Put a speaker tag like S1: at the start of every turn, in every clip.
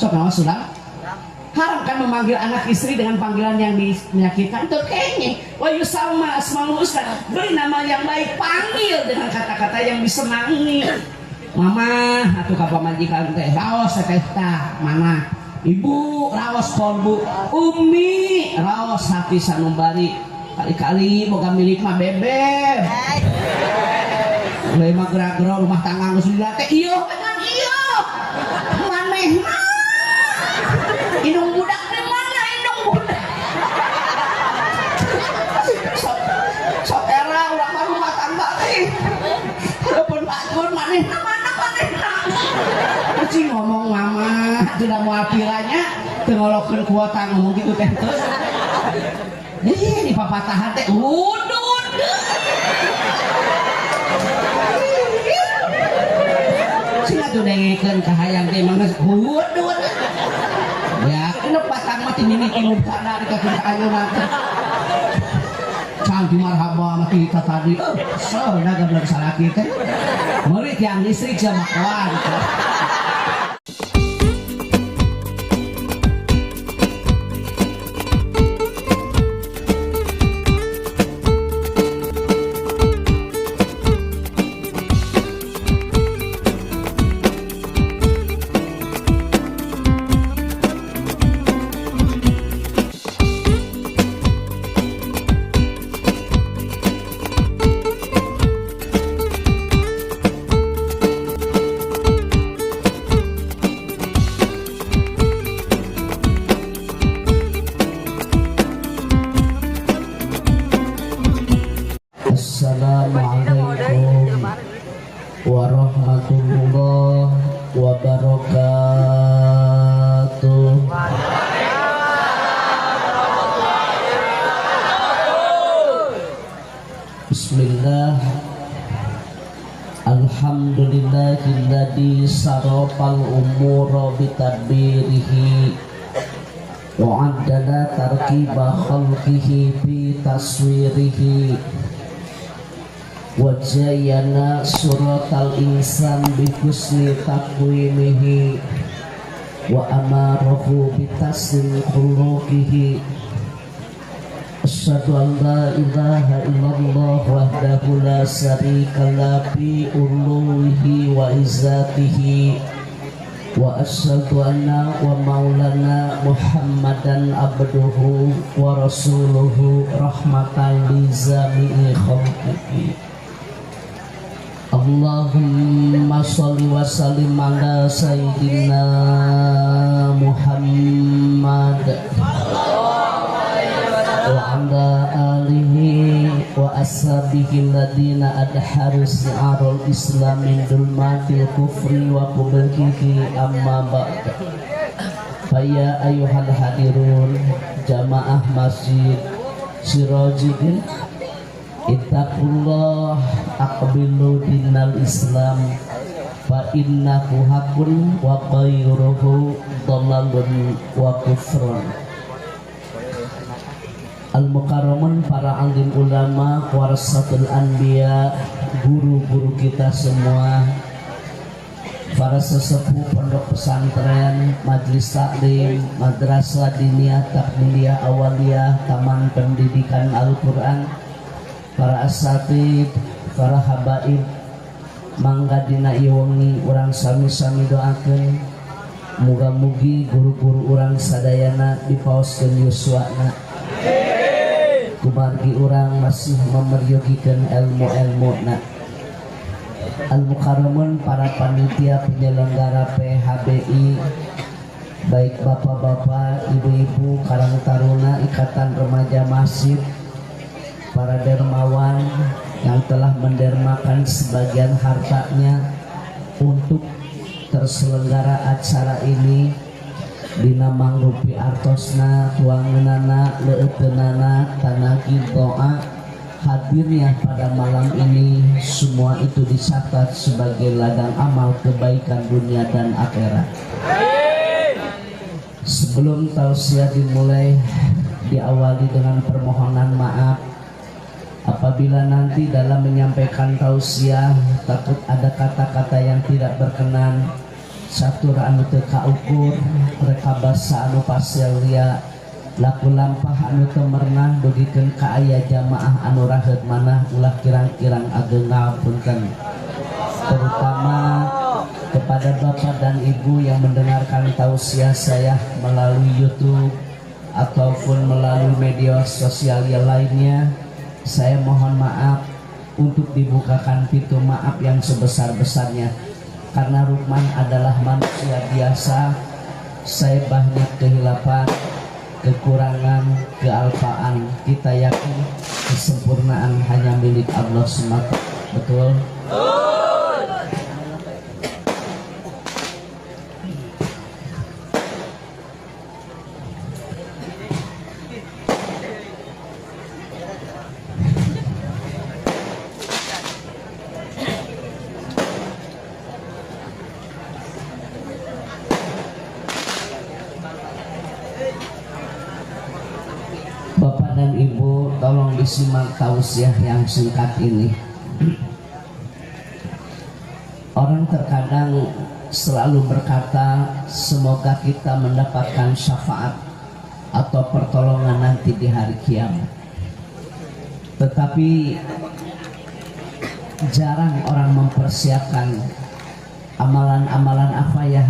S1: sok nawas sudah. Haram kan memanggil anak istri dengan panggilan yang menyakitkan. Itu kayaknya wa yusamma asmaul husna, beri nama yang baik, panggil dengan kata-kata yang disenangi. Mama atuh ka pamajikan teh raos teh mana, ibu raos kolbu, ummi raos hati sanumbari, kali-kali boga milik mah bebeb mulai mah gerak-gerak rumah tangga geus dilate ieu kan ieu manehna indung budak teh mana indung budak sok era urang mah rumah tangga teh pun bakun manehna mana manehna kucing ngomong mama tidak mau apilanya teu ngolokeun kuota ngomong kitu teh teu di papatahan teh udud sila tuh dengekeun kahayang teh mangga udud ya kena patang mati mimiti mubtada di kaki ayeuna cantik marhaba mati kita tadi soalnya gak salah kita murid yang listrik sama kawan. Assalamualaikum warahmatullahi wabarakatuh. Bismillah. Alhamdulillahilladzi sarafal umura bitadbirihi wa addala tarkiba khalqihi bi taswirihi wajayana suratal insan bi husni taqwimihi wa amarahu bi taslim khuluqihi. Asyhadu an la ilaha illallah wahdahu la syarika la bi uluhihi wa izzatihi wa asyhadu anna wa maulana Muhammadan abduhu wa rasuluhu rahmatan li jami'i khalqihi. Allahumma sholli wa sallim ala sayyidina Muhammad wa ala alihi wa ashabihi alladhina adharu si'arul islam min dhulmatil kufri wa qublihi amma ba'd. Faya ayyuhal hadirun jamaah masjid Sirajudin ittaqullah aqbilu dinal islam fa innahu haqqun wa ghayruhu dhalalun wa kufrun. Al-mukarramun para alim ulama warasatul anbiya, guru-guru kita semua, para sesepuh pondok pesantren, majlis taklim, madrasah diniyah, takmiliyah, awaliyah, taman pendidikan Al-Quran, para asatid, para habaib, mangga dina iwangi urang sami-sami doakeun muga-mugi guru-guru urang sadayana dipaoskeun yuswana, kumargi urang masih memeryogikan ilmu-ilmuna. Al-mukarramun para panitia penyelenggara PHBI, baik bapak-bapak, ibu-ibu, karang taruna, ikatan remaja masjid, para dermawan yang telah mendermakan sebagian hartanya untuk terselenggara acara ini, dina mangrupi artosna, tuangenana, leuteunana, tanagi doa hadirnya pada malam ini, semua itu dicatat sebagai ladang amal kebaikan dunia dan akhirat. Sebelum tausiah dimulai, diawali dengan permohonan maaf apabila nanti dalam menyampaikan tausiah takut ada kata-kata yang tidak berkenan, satur anu teu kaukur reka basa anu paselia laku lampah anu teu mernah dugikeun ka aya jamaah anu raheut manah ulah kirang-kirang ageng ngapunten, terutama kepada bapak dan ibu yang mendengarkan tausiah saya melalui YouTube ataupun melalui media sosial yang lainnya. Saya mohon maaf untuk dibukakan pintu maaf yang sebesar-besarnya, karena Rukman adalah manusia biasa. Saya banyak kehilapan, kekurangan, kealpaan. Kita yakin kesempurnaan hanya milik Allah semata. Betul? Bapak dan Ibu, tolong disimak tausiah yang singkat ini. Orang terkadang selalu berkata, semoga kita mendapatkan syafaat atau pertolongan nanti di hari kiamat. Tetapi jarang orang mempersiapkan amalan-amalan apa yang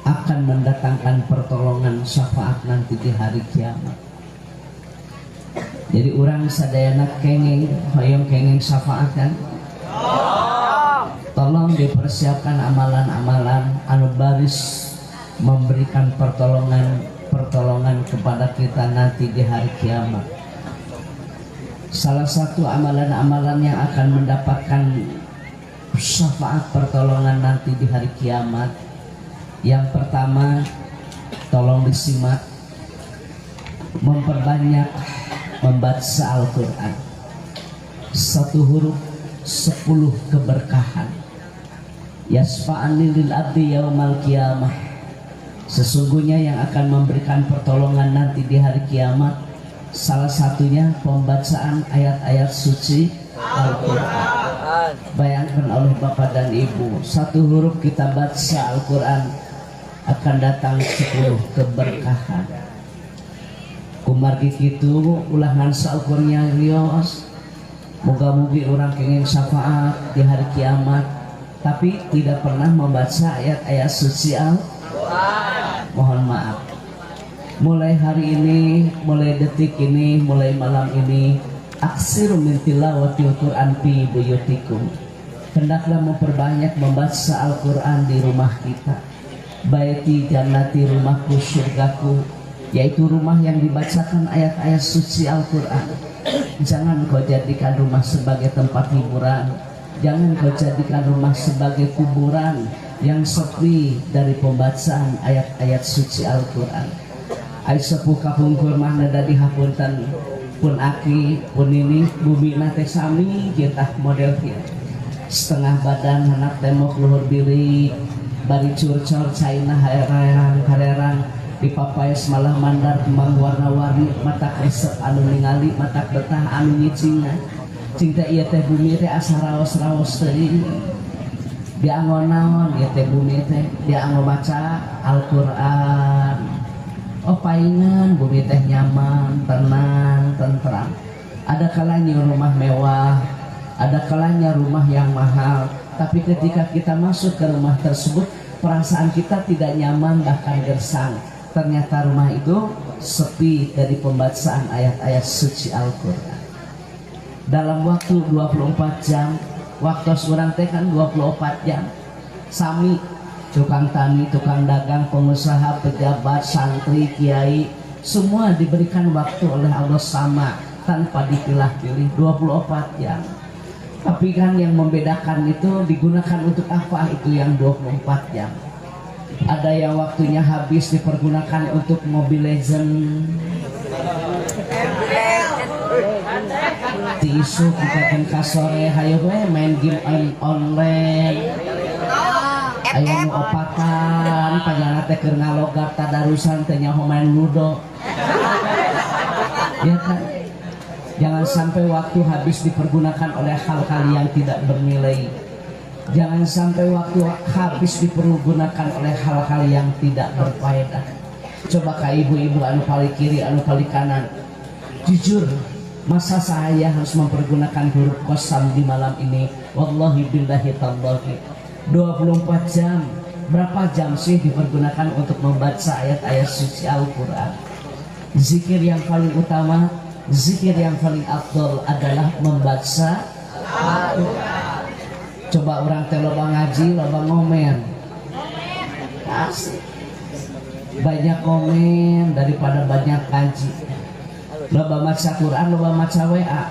S1: akan mendatangkan pertolongan syafaat nanti di hari kiamat. Jadi orang sadayana kenging hoyong kenging syafaat kan. Tolong dipersiapkan amalan-amalan anu baris memberikan pertolongan kepada kita nanti di hari kiamat. Salah satu amalan-amalan yang akan mendapatkan syafaat pertolongan nanti di hari kiamat, yang pertama, tolong disimak, memperbanyak membaca Al-Quran. 1 huruf 10 keberkahan. Yasfa'ani lil abdi yaumal qiyamah. Sesungguhnya yang akan memberikan pertolongan nanti di hari kiamat, salah satunya pembacaan ayat-ayat suci Al-Quran. Bayangkan oleh Bapak dan Ibu, 1 huruf kita baca Al-Quran akan datang 10 keberkahan. Kumargi kitu ulangan saukurnya rios. Moga-moga orang kenging syafaat di hari kiamat, tapi tidak pernah membaca ayat-ayat suci Al-Quran. Mohon maaf. Mulai hari ini, mulai detik ini, mulai malam ini, aksiru min tilawati Al-Quran fi buyutikum. Hendaklah memperbanyak membaca Al-Quran di rumah kita. Baiti jannati, rumahku surgaku, yaitu rumah yang dibacakan ayat-ayat suci Al-Quran. Jangan kau jadikan rumah sebagai tempat hiburan, jangan kau jadikan rumah sebagai kuburan yang sepi dari pembacaan ayat-ayat suci Al-Quran. Aisyah kapungkur mana dadi hapunten pun aki pun ini bumi nate sami jetah model kia setengah badan anak tembok luhur diri bari curcor China harerang dipapais malah mandar kembang warna-warni mata krisep anu ningali mata betah anu nyicingan cinta iya teh bumi teh asa raos-raos teh dia angon-naon iya teh bumi teh dia angon baca Al-Quran. Oh paingan bumi teh nyaman, tenang, tentram. Ada kalanya rumah mewah, ada kalanya rumah yang mahal. Tapi ketika kita masuk ke rumah tersebut, perasaan kita tidak nyaman bahkan gersang. Ternyata rumah itu sepi dari pembacaan ayat-ayat suci Al-Quran. Dalam waktu 24 jam, waktu seorang teh kan 24 jam. Sami tukang tani, tukang dagang, pengusaha, pejabat, santri, kiai, semua diberikan waktu oleh Allah sama tanpa dipilah-pilih 24 jam. Tapi kan yang membedakan itu digunakan untuk apa itu yang 24 jam. Ada yang waktunya habis dipergunakan untuk Mobile Legend, tisu kita ke sore, hayo main game online. Ayo opatan, panjang teh keur ngalogat tadarusan teh nyaho main ludo. Ya kan? Jangan sampai waktu habis dipergunakan oleh hal-hal yang tidak bernilai. Jangan sampai waktu habis dipergunakan oleh hal-hal yang tidak berfaedah. Coba ka ibu-ibu anu paling kiri, anu paling kanan, jujur, masa saya harus mempergunakan huruf qasam di malam ini? Wallahi billahi tallahi 24 jam. Berapa jam sih dipergunakan untuk membaca ayat-ayat suci Al-Quran? Zikir yang paling utama, zikir yang paling afdol adalah membaca Al-Quran. Coba orang teh loba ngaji, loba ngomen. Asik. Banyak komen daripada banyak ngaji. Loba maca Quran, loba maca WA.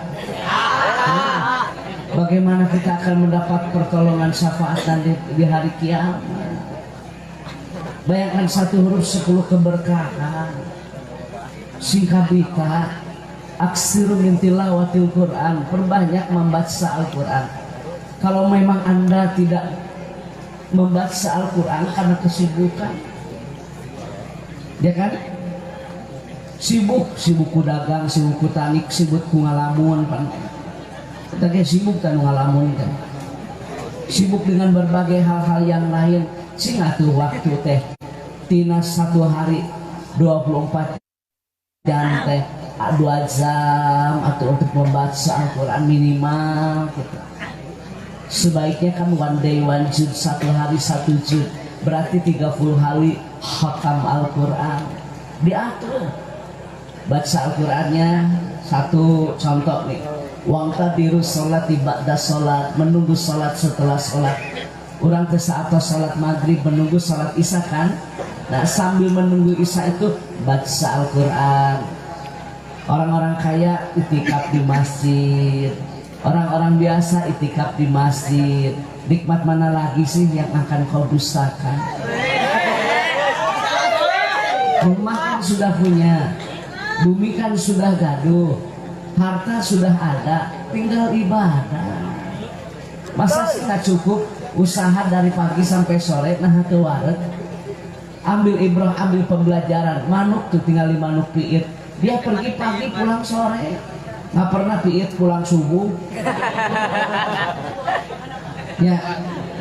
S1: Bagaimana kita akan mendapat pertolongan syafaat di hari kiamat? Bayangkan satu huruf 10 keberkahan. Singkabita, aksiru min tilawatil Quran, perbanyak membaca Al-Quran. Kalau memang Anda tidak membaca Al-Quran karena kesibukan, ya kan? Sibuk ku dagang, sibuk ku tanik, sibuk ku ngalamun, kita kayak sibuk kan ngalamun kan. Sibuk dengan berbagai hal-hal yang lain, sing atuh waktu teh tina satu hari 24 jam teh 2 jam atau untuk membaca Al-Quran minimal gitu. Sebaiknya kan one day one juz, satu hari 1 juz, berarti 30 hari khatam Al-Quran. Diatur baca Al-Qurannya. Satu contoh nih, waqtadiru sholat ba'da sholat, menunggu sholat setelah sholat. Orang ke saat sholat maghrib menunggu sholat isya kan. Nah sambil menunggu isya itu baca Al-Quran. Orang-orang kaya itikaf di masjid, orang-orang biasa itikaf di masjid. Nikmat mana lagi sih yang akan kau dustakan? Rumah kan sudah punya, bumi kan sudah gaduh, harta sudah ada, tinggal ibadah. Masa sih nggak cukup usaha dari pagi sampai sore nah ke waret? Ambil ibrah, ambil pembelajaran. Manuk tuh tinggal di manuk piit, dia pergi pagi pulang sore, nggak pernah piit pulang subuh. Ya,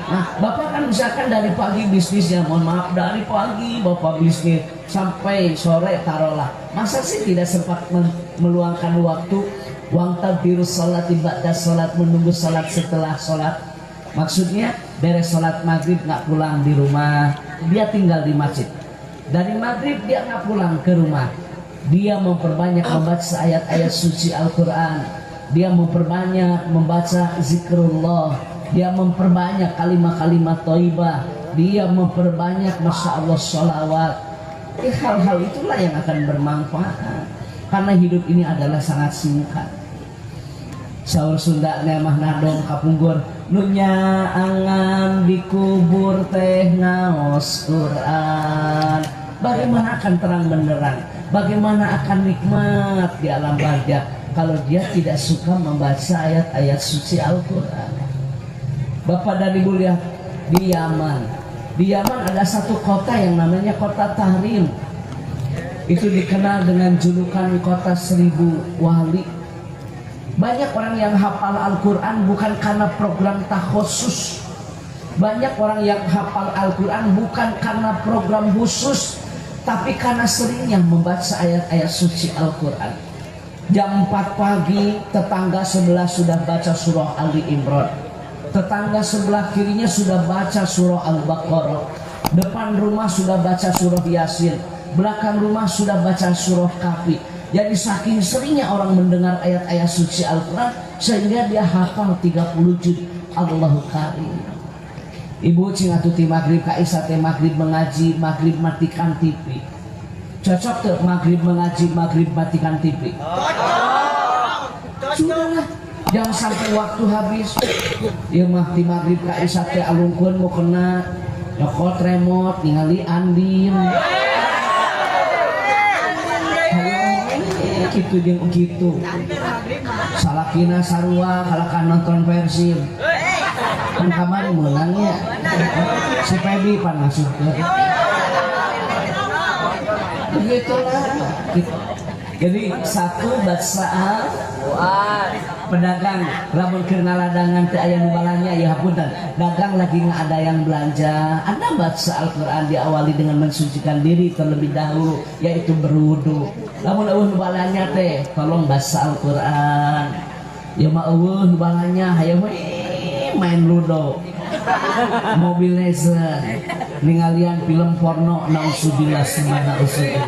S1: nah bapak kan misalkan dari pagi bisnisnya, mohon maaf dari pagi bapak bisnis sampai sore taruhlah, masa sih tidak sempat meluangkan waktu waqtadiru sholat ba'da sholat, menunggu sholat setelah sholat? Maksudnya beres sholat maghrib nggak pulang di rumah, dia tinggal di masjid. Dari maghrib dia nggak pulang ke rumah, dia memperbanyak membaca ayat-ayat suci Al-Quran, dia memperbanyak membaca zikrullah, dia memperbanyak kalimat-kalimat thayyibah, dia memperbanyak masya Allah sholawat. Hal-hal itulah yang akan bermanfaat, karena hidup ini adalah sangat singkat. Saur Sunda nemah nadong kapunggur, nunya angan dikubur teh ngaos Quran. Bagaimana akan terang benderang, bagaimana akan nikmat di alam barzah kalau dia tidak suka membaca ayat-ayat suci Al-Quran? Bapak dan Ibu lihat di Yaman, di Yaman ada satu kota yang namanya kota Tahrim. Itu dikenal dengan julukan kota 1000 wali. Banyak orang yang hafal Al-Quran bukan karena program takhusus. Banyak orang yang hafal Al-Quran bukan karena program khusus, tapi karena seringnya membaca ayat-ayat suci Al-Quran. Jam 4 pagi tetangga sebelah sudah baca surah Ali Imran, tetangga sebelah kirinya sudah baca surah Al-Baqarah, depan rumah sudah baca surah Yasin, belakang rumah sudah baca surah Kahfi. Jadi saking seringnya orang mendengar ayat-ayat suci Al-Quran sehingga dia hafal 30 juz. Allahu Karim. Ibu cing atuti maghrib ka isya teh maghrib mengaji, maghrib matikan TV. Cocok tuh maghrib mengaji, maghrib matikan TV? Sudahlah, jangan sampai waktu habis. Ya mah di maghrib ka isya teh alungkeun mau kena nyokot remote ningali Andin. Gitu jeung gitu. Salakina sarua kalakan nonton Persib. Kan kamari menangnya. Si Pebi pan masuk ke. Begitulah. Jadi satu baca pedagang lamun keur ngaladangan teh aya nu balanya ya hapunten dagang lagi nggak ada yang belanja Anda baca Al-Quran diawali dengan mensucikan diri terlebih dahulu yaitu berwudu lamun eueuh nu balanya teh tolong baca Al-Quran ya mah eueuh nu balanya hayang main ludo Mobile Legends ningalian film porno naudzubillah summa naudzubillah.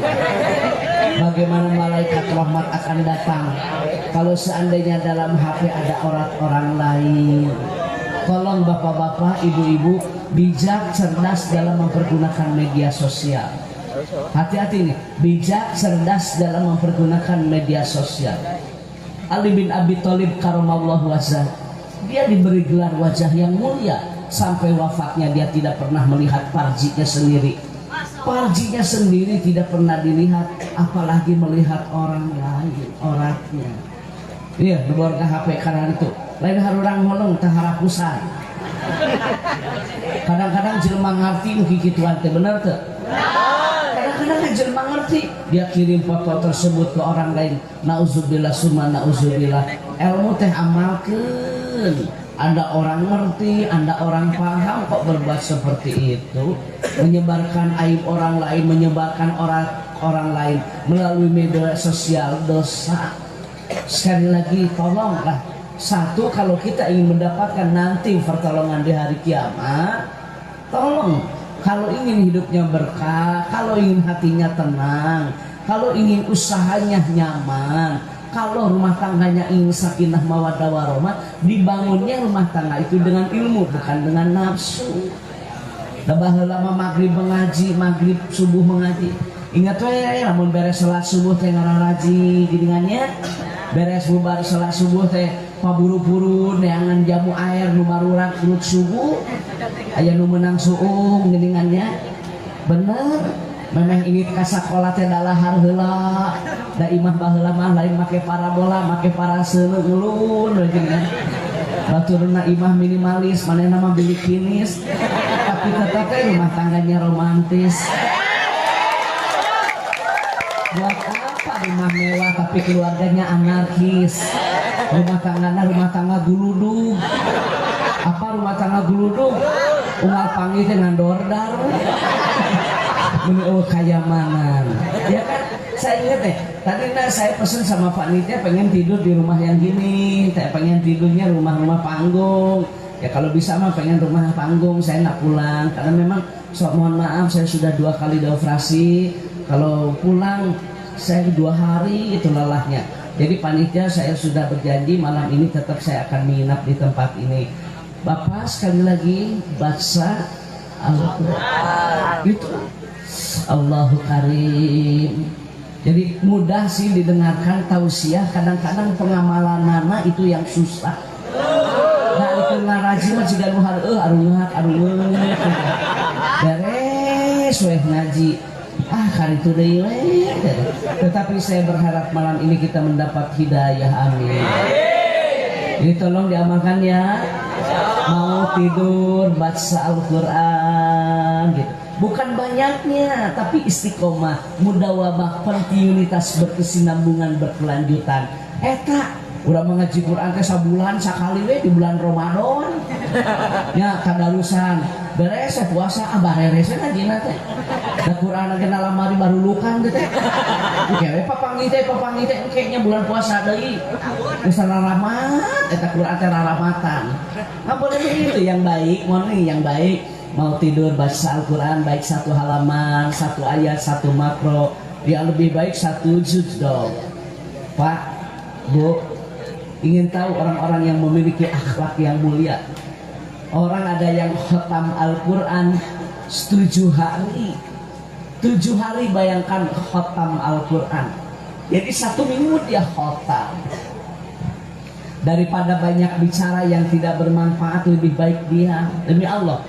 S1: Bagaimana malaikat rahmat akan datang kalau seandainya dalam HP ada orang lain. Tolong bapak-bapak, ibu-ibu bijak cerdas dalam mempergunakan media sosial. Hati-hati nih, bijak cerdas dalam mempergunakan media sosial. Ali bin Abi Thalib karamallahu wajhah, dia diberi gelar wajah yang mulia sampai wafatnya dia tidak pernah melihat parjinya sendiri. Parjinya sendiri tidak pernah dilihat, apalagi melihat orang lain orangnya. Iya, keluarga HP karena itu. Lain harurang ngolong teh harapusan. Kadang-kadang jelema ngarti nu kikituan teh bener teh. Kadang-kadang jelema ngerti, dia kirim foto tersebut ke orang lain. Nauzubillah summa nauzubillah. Ilmu teh amalkeun. Anda orang ngerti, Anda orang paham kok berbuat seperti itu, menyebarkan aib orang lain, menyebarkan orang lain melalui media sosial, dosa. Sekali lagi tolonglah, satu kalau kita ingin mendapatkan nanti pertolongan di hari kiamat, tolong kalau ingin hidupnya berkah, kalau ingin hatinya tenang, kalau ingin usahanya nyaman, kalau rumah tangganya ingin sakinah mawaddah warahmah, dibangunnya rumah tangga itu dengan ilmu bukan dengan nafsu. Baheula lama maghrib mengaji, maghrib subuh mengaji. Ingat we lamun beres salat subuh teh ngararaji gidingannya. Beres bubar salat subuh teh paburu-buru neangan jamu air nu marurak urut subuh. Aya nu meunang suung gidingannya. Bener. Memang ingin ka sakola teh dalahar heula. Da imah baheula mah lain make parabola, make paraseun ngeulun we geuning. Baturna imah minimalis, manehna mah bilik kinis. Tapi tetap rumah tangganya romantis. Buat apa rumah mewah tapi keluarganya anarkis? Rumah tangga guludug. Apa rumah tangga guludug? Unggal panggih teh ngandordar. Menurut kayamanan, ya kan? Saya ingat tadi saya pesen sama Pak Nitya pengen tidur di rumah yang gini, saya pengen tidurnya rumah-rumah panggung. Ya kalau bisa mah pengen rumah panggung, saya nggak pulang karena memang mohon maaf saya sudah 2 kali dioperasi. Kalau pulang saya 2 hari itu lelahnya. Jadi panitia saya sudah berjanji malam ini tetap saya akan menginap di tempat ini. Bapak sekali lagi baca Al-Quran itu. Allahu Karim. Jadi mudah sih didengarkan tausiah, kadang-kadang pengamalanana itu yang susah. Nah itu ngaraji mah juga nu arungat beres weh ngaji kali itu deui we. Tetapi saya berharap malam ini kita mendapat hidayah, amin. Jadi tolong diamalkan ya. Mau tidur baca Al-Quran gitu. Bukan banyaknya, tapi istiqomah, mudawamah, kontinuitas, berkesinambungan, berkelanjutan. Eta, udah mengaji Quran ke sabulan sekali we di bulan Ramadan. Ya kadalusan, beres puasa bareres ngaji teh. Da Quran ge lamari baru lukan teh. Oke we papangi teh kayaknya bulan puasa deui. Geus raramat eta Quran teh raramatan. Nah, boleh itu yang baik, morning yang baik. Mau tidur baca Al-Quran baik 1 halaman, 1 ayat, 1 makro, yang lebih baik 1 juz dong. Pak, Bu, ingin tahu orang-orang yang memiliki akhlak yang mulia. Orang ada yang khatam Al-Quran 7 hari. 7 hari bayangkan khatam Al-Quran. Jadi 1 minggu dia khatam. Daripada banyak bicara yang tidak bermanfaat, lebih baik diam. Demi Allah,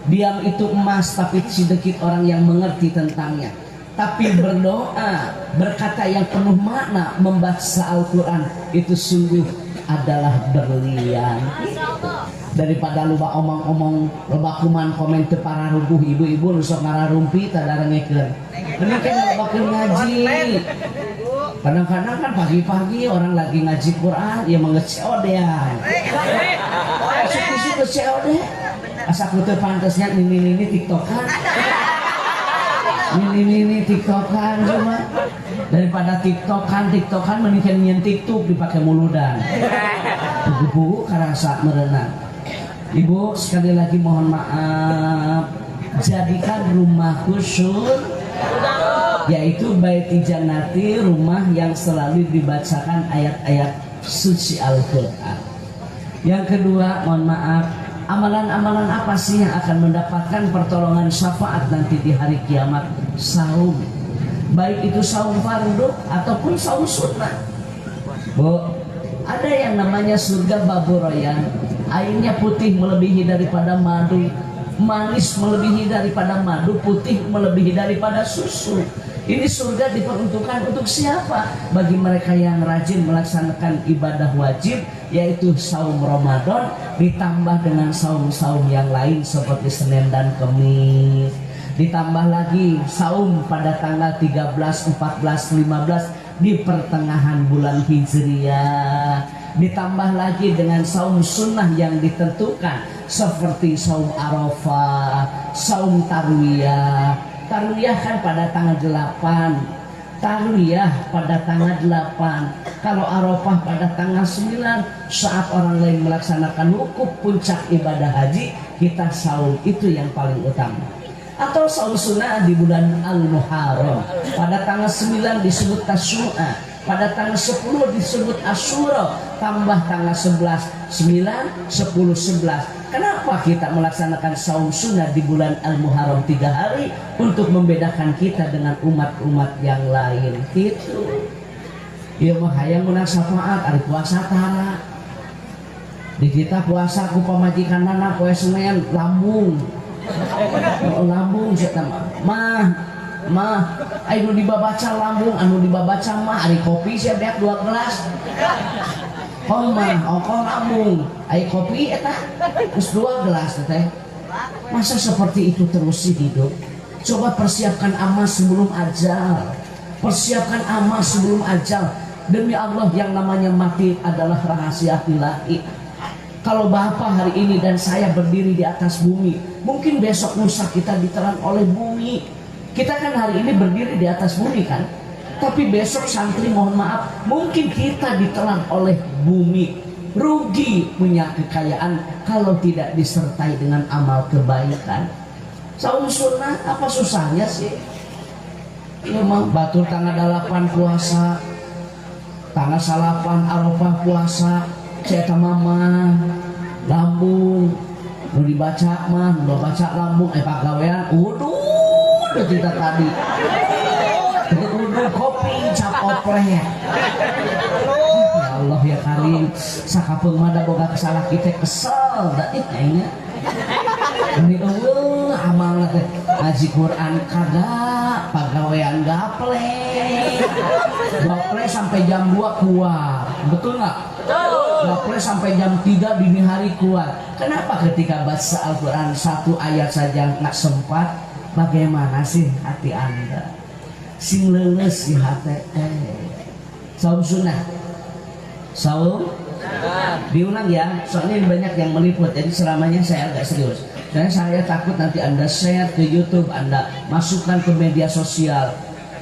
S1: diam itu emas, tapi sedikit orang yang mengerti tentangnya. Tapi berdoa, berkata yang penuh makna, membaca Al-Quran itu sungguh adalah berlian. Daripada lupa omong-omong, loba kuman komen ke para rubuh ibu-ibu nusok ngararumpi tadarengkeun. Mending kan loba ngaji. Kadang-kadang kan pagi-pagi orang lagi ngaji Quran, ya mengeceodean. Asik-asik ngeceode. Asa kutu pantesnya ini tiktokan. Ini tiktokan cuma. Daripada tiktokan mendingan nyen tiktok dipakai muludan. Ibu karasa merenang. Ibu sekali lagi mohon maaf. Jadikan rumah khusyuk, yaitu Baiti Jannati, rumah yang selalu dibacakan ayat-ayat suci Al-Quran. Yang kedua, mohon maaf, amalan-amalan apa sih yang akan mendapatkan pertolongan syafaat nanti di hari kiamat? Saum, baik itu saum fardu ataupun saum sunnah. Bu, ada yang namanya surga Baburoyan, airnya putih melebihi daripada madu, manis melebihi daripada madu, putih melebihi daripada susu. Ini surga diperuntukkan untuk siapa? Bagi mereka yang rajin melaksanakan ibadah wajib, yaitu saum Ramadan ditambah dengan saum-saum yang lain seperti Senin dan Kamis. Ditambah lagi saum pada tanggal 13, 14, 15 di pertengahan bulan Hijriah. Ditambah lagi dengan saum sunnah yang ditentukan seperti saum Arafah, saum Tarwiyah. Tarwiyah kan pada tanggal 8, Tarwiyah pada tanggal 8. Kalau Arafah pada tanggal 9, saat orang lain melaksanakan wukuf puncak ibadah haji, kita saum, itu yang paling utama. Atau saum sunnah di bulan Al-Muharram, pada tanggal 9 disebut Tasyu'a, pada tanggal 10 disebut Asyura, tambah tanggal 11, 9, 10, 11. Kenapa kita melaksanakan saum sunnah di bulan Al-Muharram 3 hari? Untuk membedakan kita dengan umat-umat yang lain. Gitu. Ya mah hayang menang syafaat hari puasa tara. Di kita puasa ku pamajikan nana poe Senin lambung. Lambung saya mah anu dibabaca lambung, anu dibabaca mah hari kopi saya beak 2 gelas. Ongkong lambung, ai kopi eta geus 2 gelas teh. Masa seperti itu terus sih hidup? Coba persiapkan amal sebelum ajal. Persiapkan amal sebelum ajal. Demi Allah, yang namanya mati adalah rahasia ilahi. Kalau Bapak hari ini dan saya berdiri di atas bumi, mungkin besok lusa kita ditelan oleh bumi. Kita kan hari ini berdiri di atas bumi kan, tapi besok santri mohon maaf, mungkin kita ditelan oleh bumi. Rugi punya kekayaan kalau tidak disertai dengan amal kebaikan. Saum sunnah apa susahnya sih? Memang batur tanggal 8 puasa, tanggal 8 Arafah puasa, cetak mama lambung, mau dibaca mah, mau baca lambung, pagawean, udah kita tadi, udah kopi cap opreh. Ya Allah ya Karim, sakapeung mah da boga salah kita kesel, da kayaknya. Ini amal teh ngaji Quran kagak, pagawean gaple sampai jam 2 keluar, betul nggak? Gaple sampai jam 3 dini hari keluar. Kenapa ketika baca Al-Quran 1 ayat saja nggak sempat? Bagaimana sih hati anda? Sing leuleus di hati. Saum sunnah, saum diulang ya, soalnya banyak yang meliput, jadi selamanya saya agak serius. Karena saya takut nanti anda share ke YouTube, anda masukkan ke media sosial.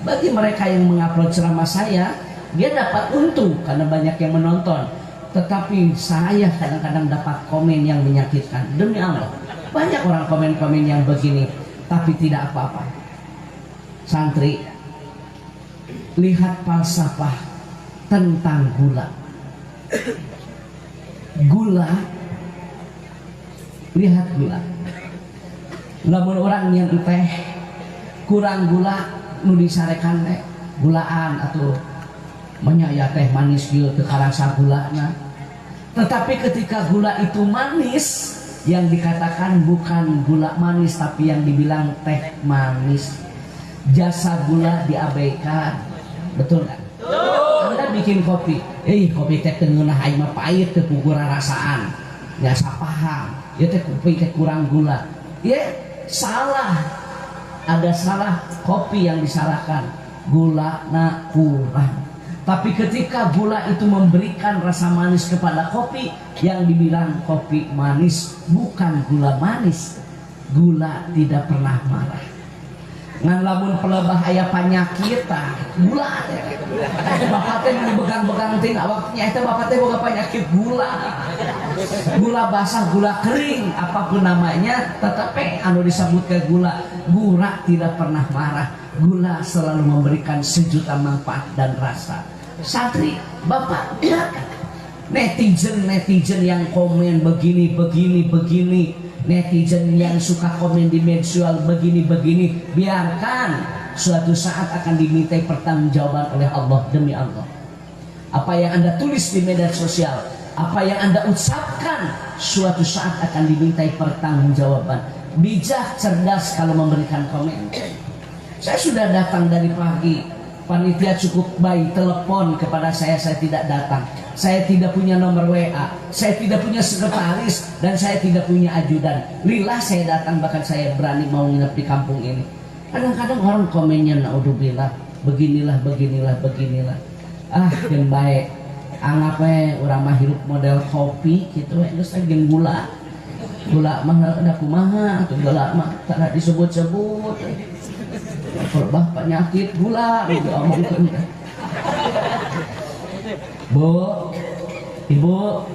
S1: Bagi mereka yang mengupload ceramah saya, dia dapat untung karena banyak yang menonton. Tetapi saya kadang-kadang dapat komen yang menyakitkan. Demi Allah, banyak orang komen-komen yang begini, tapi tidak apa-apa. Santri, lihat falsafah tentang gula. Gula, lihat gula. Lamun orang yang teh kurang gula, nu disarekan teh gulaan atau menyaya teh manis kieu teu karasa gulana. Tetapi ketika gula itu manis, yang dikatakan bukan gula manis tapi yang dibilang teh manis. Jasa gula diabaikan. Betul nggak? Anda bikin kopi, kopi teh teu ngeunah aing mah pahit teu puguh rasaan. Ya sapaham, ya teh kopi teh kurang gula. Ya salah. Ada salah kopi yang disalahkan. Gula na kurang. Tapi ketika gula itu memberikan rasa manis kepada kopi, yang dibilang kopi manis bukan gula manis. Gula tidak pernah marah. Ngan lamun pelebah aya penyakit gula bapak teh begang-begang ting awaknya itu bapak teh boga penyakit gula basah, gula kering, apapun namanya, tetapi anu disebut ke gula tidak pernah marah. Gula selalu memberikan sejuta manfaat dan rasa. Santri bapak netizen yang komen begini, netizen yang suka komen di media begini, biarkan, suatu saat akan dimintai pertanggungjawaban oleh Allah. Demi Allah, apa yang Anda tulis di media sosial, apa yang Anda ucapkan, suatu saat akan dimintai pertanggungjawaban. Bijak, cerdas kalau memberikan komen. Saya sudah datang dari pagi, panitia cukup baik, telepon kepada saya tidak datang. Saya tidak punya nomor WA, saya tidak punya sekretaris, dan saya tidak punya ajudan. Lillah saya datang, bahkan saya berani mau nginep di kampung ini. Kadang-kadang orang komennya naudzubillah, beginilah. Yang baik, anggap orang mah hirup model kopi gitu, terus gen gula mah ada kumaha, atau gula mah tak disebut-sebut. Perbah penyakit gula gitu omongkeun. Bu, ibu,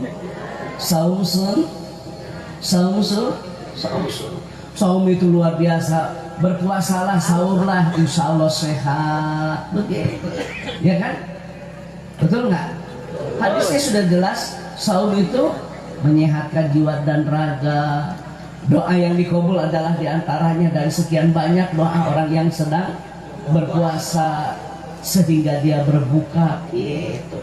S1: saum itu luar biasa. Berpuasalah, sahurlah, insya Allah sehat. Begitu, ya kan? Betul nggak? Hadisnya sudah jelas. Saum itu menyehatkan jiwa dan raga. Doa yang dikabul adalah diantaranya dari sekian banyak doa orang yang sedang berpuasa sehingga dia berbuka gitu.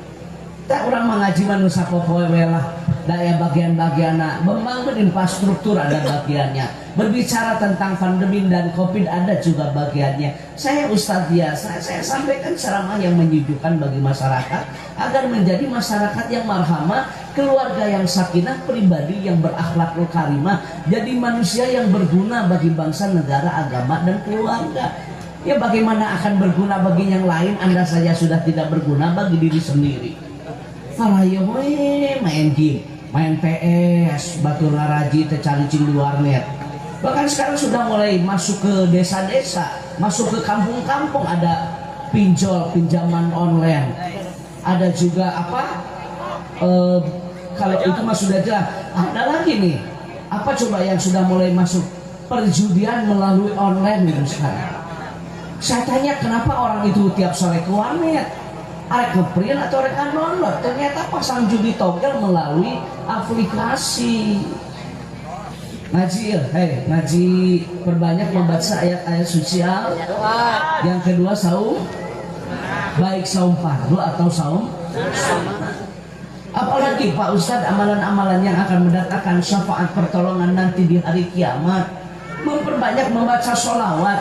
S1: Tak orang mengaji manusia popoe lah daya bagian-bagianna memang infrastruktur ada bagiannya. Berbicara tentang pandemi dan COVID ada juga bagiannya. Saya Ustadz biasa, saya sampaikan ceramah yang menyejukkan bagi masyarakat agar menjadi masyarakat yang marhamah, keluarga yang sakinah, pribadi yang berakhlakul karimah, jadi manusia yang berguna bagi bangsa, negara, agama, dan keluarga. Ya bagaimana akan berguna bagi yang lain, Anda saja sudah tidak berguna bagi diri sendiri. Farayo main game, main PS, batur ngaraji, tercari-cing di warnet. Bahkan sekarang sudah mulai masuk ke desa-desa, masuk ke kampung-kampung, ada pinjaman online. Ada juga kalau itu mah sudah jelas. Ada lagi nih, apa coba yang sudah mulai masuk? Perjudian melalui online gitu sekarang. Saya tanya kenapa orang itu tiap sore ke warnet, arek ngeprint atau arek download? Ternyata pasang judi togel melalui aplikasi. Ngaji, ngaji, perbanyak membaca ayat-ayat suci. Yang kedua saum, baik saum fardu atau saum. Apalagi Pak Ustadz, amalan-amalan yang akan mendatangkan syafaat pertolongan nanti di hari kiamat. Memperbanyak membaca sholawat.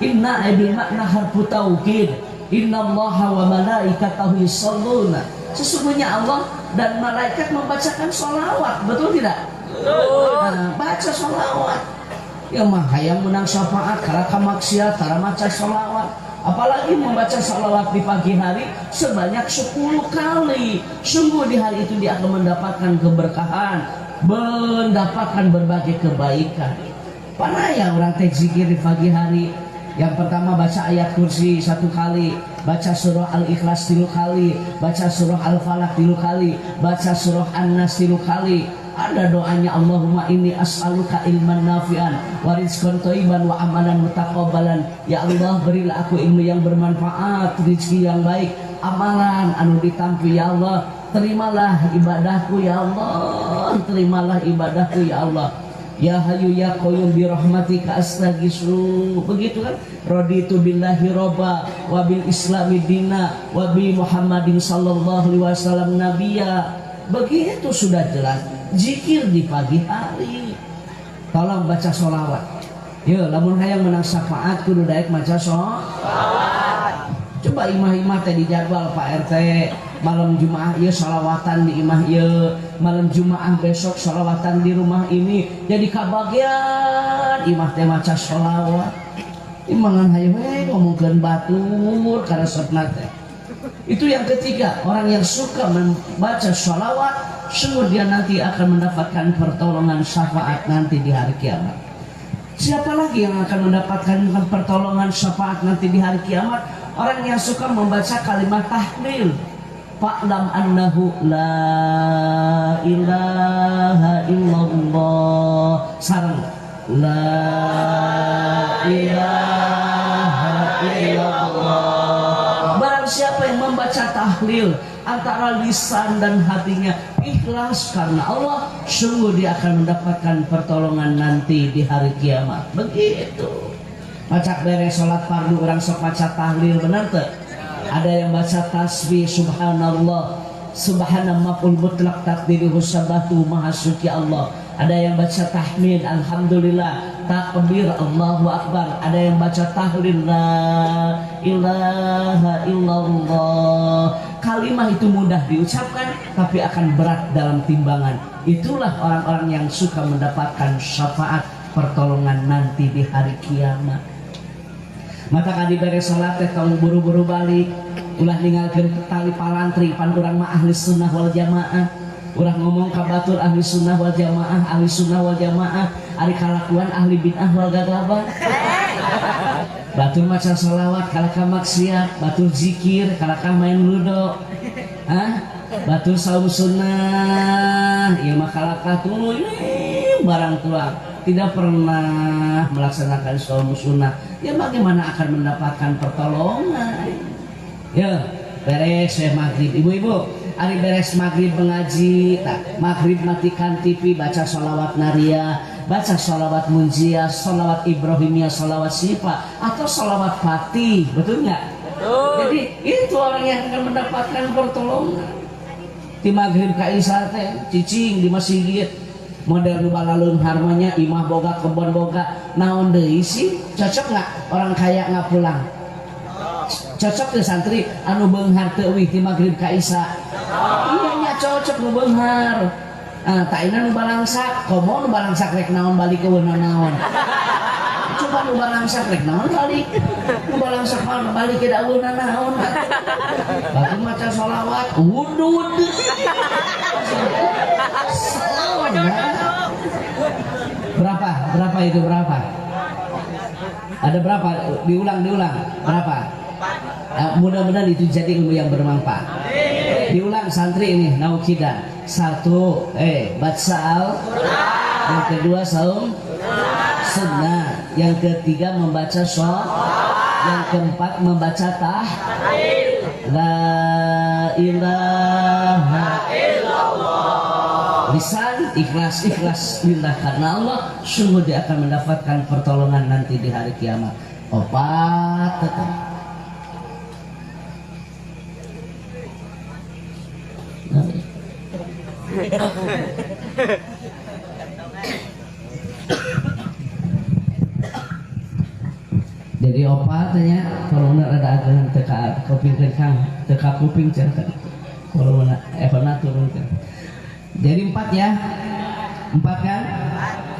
S1: Inna bil makna harfu taukid. Inna allaha wa malaikatahu yusholluna. Sesungguhnya Allah dan malaikat membacakan sholawat. Betul tidak? Nah, baca sholawat. Ya mah hayang menang syafaat karena kamaksiat, karena baca sholawat. Apalagi membaca sholawat di pagi hari sebanyak 10 kali. Sungguh di hari itu dia akan mendapatkan keberkahan, mendapatkan berbagai kebaikan. Mana yang orang teh zikir di pagi hari? Yang pertama baca ayat kursi 1 kali, baca surah Al-Ikhlas 3 kali, baca surah Al-Falaq 3 kali, baca surah An-Nas 3 kali. Ada doanya, Allahumma inni as'aluka ilman nafi'an wa rizqan thayyiban wa amalan mutaqabbalan. Ya Allah, berilah aku ilmu yang bermanfaat, rezeki yang baik, amalan anu ditampi. Ya Allah, terimalah ibadahku. Ya Allah, terimalah ibadahku. Ya Allah, ya Hayyu ya Qayyum bi rahmatika astaghiitsu. Begitu kan? Raditu billahi robba wa bil islami dina wa bi Muhammadin sallallahu alaihi wasallam nabiyya. Begitu sudah jelas. Zikir di pagi hari. Tolong baca sholawat. Ya, lamun hayang menang syafaat kudu daek maca sholawat. Coba imah-imah teh dijadwal Pak RT. Malam Jumaah ieu sholawatan di imah ieu, malam Jumaah besok sholawatan di rumah ini. Jadi kabagian imah teh maca sholawat. Imangan hayang ngomongkeun batur karena sotna teh. Itu yang ketiga, orang yang suka membaca sholawat, sungguh dia nanti akan mendapatkan pertolongan syafaat nanti di hari kiamat. Siapa lagi yang akan mendapatkan pertolongan syafaat nanti di hari kiamat? Orang yang suka membaca kalimat tahlil. Fa'lam annahu la ilaha illallah. Sarang la ilaha illallah. Barang siapa yang membaca tahlil antara lisan dan hatinya ikhlas karena Allah, sungguh dia akan mendapatkan pertolongan nanti di hari kiamat. Begitu. Macak beres sholat fardu orang sok baca tahlil, benar tuh? Ada yang baca tasbih subhanallah, subhana maf'ul mutlaq takdiruhu sabatu maha suci Allah. Ada yang baca tahmid alhamdulillah, takbir Allahu akbar. Ada yang baca tahlil la ilaha illallah. Kalimah itu mudah diucapkan tapi akan berat dalam timbangan. Itulah orang-orang yang suka mendapatkan syafaat pertolongan nanti di hari kiamat. Mata kadi beres salat teh kaum buru-buru balik, ulah ninggalkeun tali palantri pan urang mah ahli sunnah wal jamaah. Urang ngomong ka batur ahli sunnah wal jamaah, ahli sunnah wal jamaah, ari kalakuan ahli bid'ah wal gagabah. Batur maca sholawat kalaka maksiat, batur zikir kalaka main ludo. Hah? Batur saum sunnah, ieu mah kalaka tuluy barang tuang. Tidak pernah melaksanakan saum sunnah, ya bagaimana akan mendapatkan pertolongan? Ya, beres maghrib, ibu-ibu, hari beres maghrib mengaji, maghrib matikan TV, baca sholawat naria, baca sholawat munjiah, sholawat ibrahimiyah, sholawat syifa, atau sholawat fatih, betul nggak? Jadi itu orang yang akan mendapatkan pertolongan. Di maghrib ka isya teh, cicing di masjid. Model nu balaleun harmanya imah boga kebon boga naon deui sih, cocok nggak orang kaya nggak pulang? Cocok ke santri anu beunghar teu euy ti magrib ka isya? Iya nya cocok nu beunghar. Taina nu balangsak, komo nu balangsak rek naon balik ke naon. Coba nu balangsak rek naon balik. Nu balangsak mah balik ke daeuna naon. Batu maca sholawat, wudud. Berapa itu berapa? Ada berapa? Diulang berapa? Mudah-mudahan itu jadi ilmu yang bermanfaat. Diulang santri ini naukidan. Satu, baca al-Quran. Yang kedua saum sunnah. Yang ketiga membaca sholat. Yang keempat membaca tahlil. La ilaha illallah. Lisan ikhlas lillah karena Allah, sungguh dia akan mendapatkan pertolongan nanti di hari kiamat. Opat tetap. Jadi opatnya kalau ada agangan teka kuping kang teka kuping cerita kalau mana turunkan. Jadi 4 ya, 4 kan?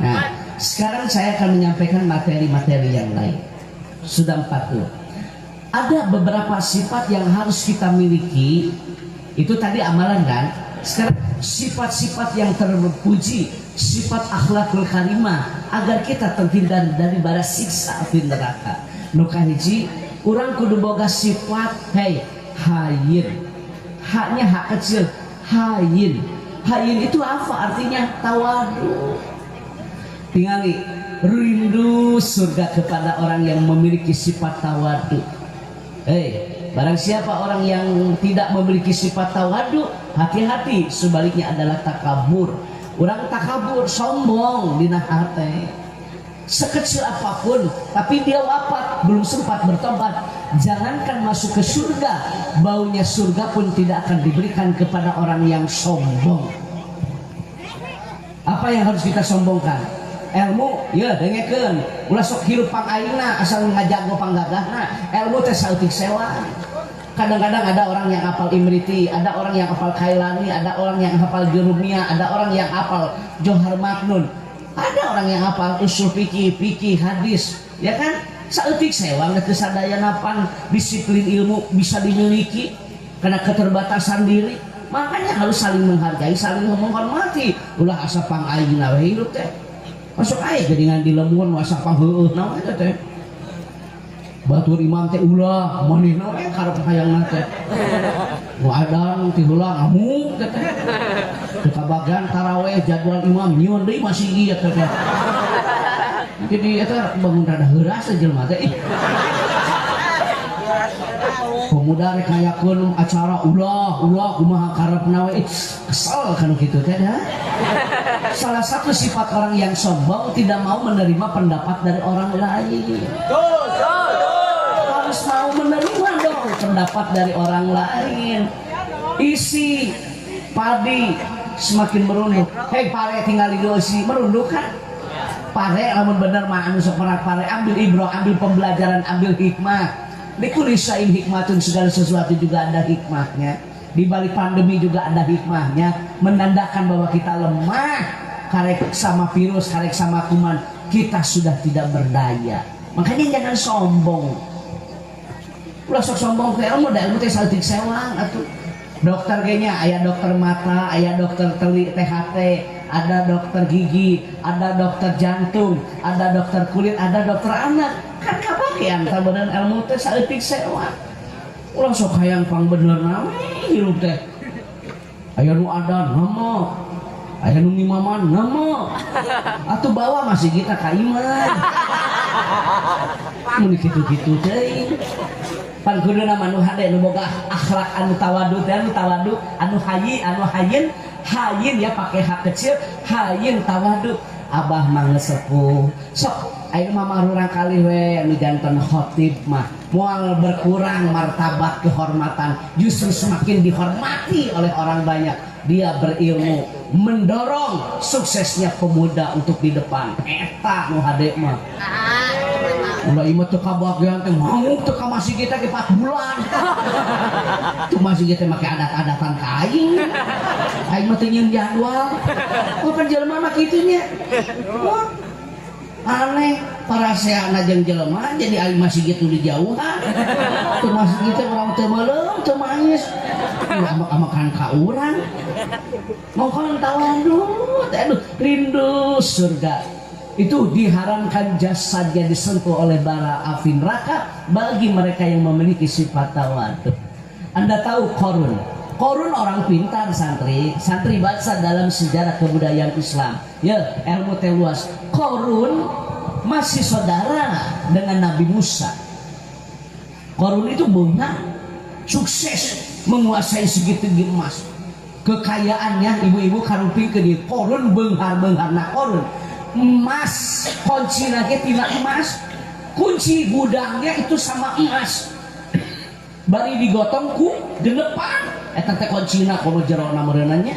S1: Nah, sekarang saya akan menyampaikan materi-materi yang lain. Sudah 4 tuh. Ada beberapa sifat yang harus kita miliki. Itu tadi amalan kan? Sekarang sifat-sifat yang terpuji, sifat akhlakul karimah, agar kita terhindar dari bara siksa api neraka. Nuka hiji, urang kudu boga sifat hayin. Haknya hak kecil, hayin. Hayin itu apa artinya? Tawadu. Tingali rindu surga kepada orang yang memiliki sifat tawadu. Barang siapa orang yang tidak memiliki sifat tawadu, hati-hati, sebaliknya adalah takabur. Orang takabur, sombong dina hati. Sekecil apapun, tapi dia wafat belum sempat bertobat. Jangankan masuk ke surga, baunya surga pun tidak akan diberikan kepada orang yang sombong. Apa yang harus kita sombongkan? Ilmu, ya dengekeun. Ulah sok hirup pang aingna asal ngajago panggagahna. Ilmu teh sautik sewa. Kadang-kadang ada orang yang hafal Imriti, ada orang yang hafal Kailani, ada orang yang hafal Jurumiyah, ada orang yang hafal Johar Maknun, ada orang yang hafal usul fikih hadis, ya kan? Sautik sewa geus sadayana pan disiplin ilmu bisa dimiliki. karena keterbatasan diri. Makanya harus saling menghargai, saling menghormati. Ulah asa pang ayeuna we hirup teh. Masuk aya geuningan di lembur asa pang heueuh naon eta teh. Batur imam teh ulah manehna we karep hayangna teh. Nu adan ti heula ngamuk teh. Teu kabagan tarawih jadwal imam nyieun deui masih ieu teh. Jadi eta bangun rada heuras jelema teh. Pemuda rek ngayakeun acara ulah kumaha karepna we kesel kan kitu teh dah. Salah satu sifat orang yang sombong tidak mau menerima pendapat dari orang lain. Harus mau menerima dong pendapat dari orang lain. Isi padi semakin merunduk. Hei pare tinggal di isi merunduk kan? Pare lamun bener mah anu sok pare ambil ibrah, ambil pembelajaran, ambil hikmah. Dikulisain hikmatun, segala sesuatu juga ada hikmahnya. Di balik pandemi juga ada hikmahnya, menandakan bahwa kita lemah. Karek sama virus, karek sama kuman, kita sudah tidak berdaya. Makanya jangan sombong. Ulah sok sombong ke ilmu, da ilmu teh saltik sewang atuh. Dokter kayaknya aya dokter mata, aya dokter teli THT, ada dokter gigi, ada dokter jantung, ada dokter kulit, ada dokter anak. Kan kabagean tabenan ilmu teh saeutik sewa. Ulah sok hayang pang bener nawe hirup teh. Aya nu adan hamo, aya nu ngimaman hamo. Atuh bawa masih kita ka iman. Mun kitu-kitu teh. Pan kuduna manu hade nu boga akhlak anu tawadu teh anu tawadu, anu hayyin ya pakai hak kecil, hayyin tawadu. Abah mah sepuh sok ayeuna mah marurang kali we anu janten khotib mah moal berkurang martabat kehormatan, justru semakin dihormati oleh orang banyak. Dia berilmu mendorong suksesnya pemuda untuk di depan. Eta nu hade mah ulah imah teu kabagean teh ngamuk teu ka masjid kita ke 4 bulan. Tuh masjid kita make adat-adatan ka aing. Aing mah teu nyieun jadwal. Oh pan jelema mah kitu nya. Aneh para seana jeung jelema jadi aing masjid itu di jauhan. Tuh masjid teh urang teu meuleum teu manis. Amak-amakan ka urang. Mohon tawadu teh aduh rindu surga. Itu diharamkan jasadnya disentuh oleh bara api neraka bagi mereka yang memiliki sifat tawadu. Anda tahu Korun orang pintar, santri baca dalam sejarah kebudayaan Islam. Ya, ilmu teh luas. Korun masih saudara dengan Nabi Musa. Korun itu benar sukses menguasai segitiga emas. Kekayaannya ibu-ibu karuping ke dia. Korun beunghar-beunghar na korun. Emas kunci lagi tidak emas, kunci gudangnya itu sama emas. Bari digotong ku genepan eta teh kuncina kono jerona meureunanya.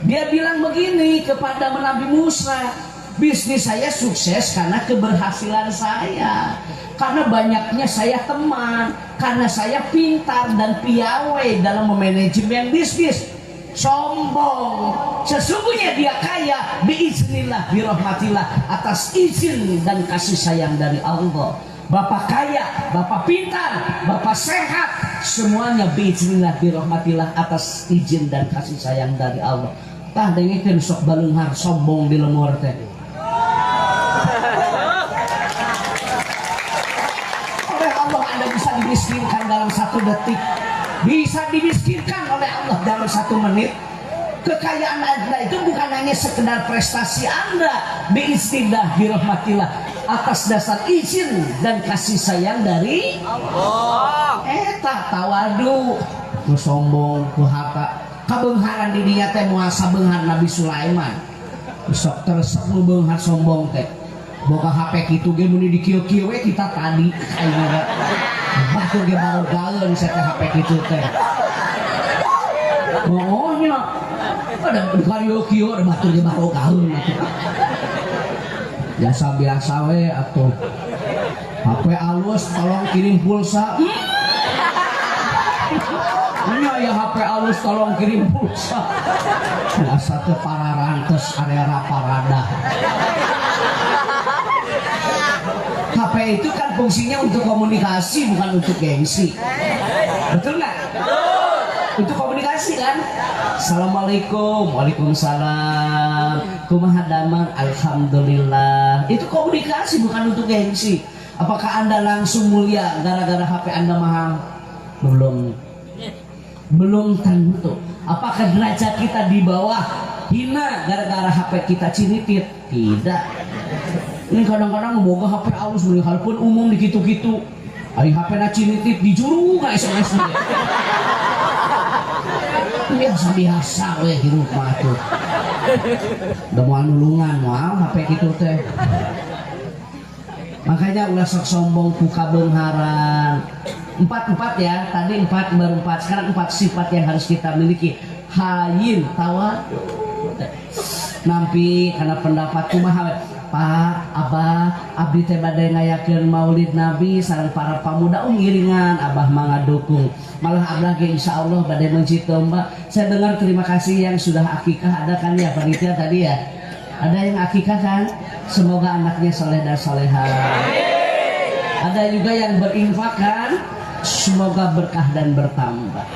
S1: Dia bilang begini kepada Nabi Musa, bisnis saya sukses karena keberhasilan saya, karena banyaknya saya teman, karena saya pintar dan piawai dalam memanajemen bisnis. Sombong, sesungguhnya dia kaya biiznillah birahmatillah, atas izin dan kasih sayang dari Allah. Bapak kaya, bapak pintar, bapak sehat, semuanya biiznillah birahmatillah, atas izin dan kasih sayang dari Allah. Tah dengikeun sok baleunghar sombong di lemur teh. Oleh Allah Anda bisa dimiskinkan dalam 1 detik. Bisa dimiskinkan oleh Allah dalam 1 menit. Kekayaan Anda itu bukan hanya sekedar prestasi Anda, biiznillah birahmatillah, atas dasar izin dan kasih sayang dari Allah. Eta tawadu, ku sombong, ku harta, kabeungharan di dinya teh moal sabeunghar Nabi Sulaiman. Sok teresep nu beunghar sombong teh. Boga HP kitu ge mun di kieu-kieu we kita tadi ayeuna. Batur ge baru gaeun saya teh HP kitu teh. Oh nya. Ada kieu-kieu ada batur ge baru gaeun atuh. Biasa-biasa we atuh. HP alus tolong kirim pulsa. Ini ya HP alus tolong kirim pulsa. Biasa teh pararantes area parada. HP HP itu kan fungsinya untuk komunikasi bukan untuk gengsi. Betul nggak? Untuk komunikasi kan. Assalamualaikum, waalaikumsalam, kumaha damang, alhamdulillah. Itu komunikasi bukan untuk gengsi. Apakah Anda langsung mulia gara-gara HP Anda mahal? Belum tentu. Apakah derajat kita di bawah hina gara-gara HP kita cinitit? Tidak. Ini kadang-kadang ngeboga HP alus walaupun umum dikitu-kitu. Ari HP na cinitit dijuru ka SMS nya. Biasa-biasa we hirup mah tuh. Da moal nulungan moal HP kitu teh. Makanya ulah sok sombong ku kabeungharan. 4 ya, tadi 4 baru 4, sekarang 4 sifat yang harus kita miliki. Hayin, tawadhu. Nampi karena pendapat kumaha Pak, Abah, abdi teh bade ngayakeun Maulid Nabi sareng para pamuda ngiringan Abah mangga dukung. Malah Abah ge insyaallah bade mencito Mbak. Saya dengar terima kasih yang sudah akikah, ada kan ya panitia tadi ya? Ada yang akikah kan? Semoga anaknya soleh dan soleha. Ada juga yang berinfak kan? Semoga berkah dan bertambah.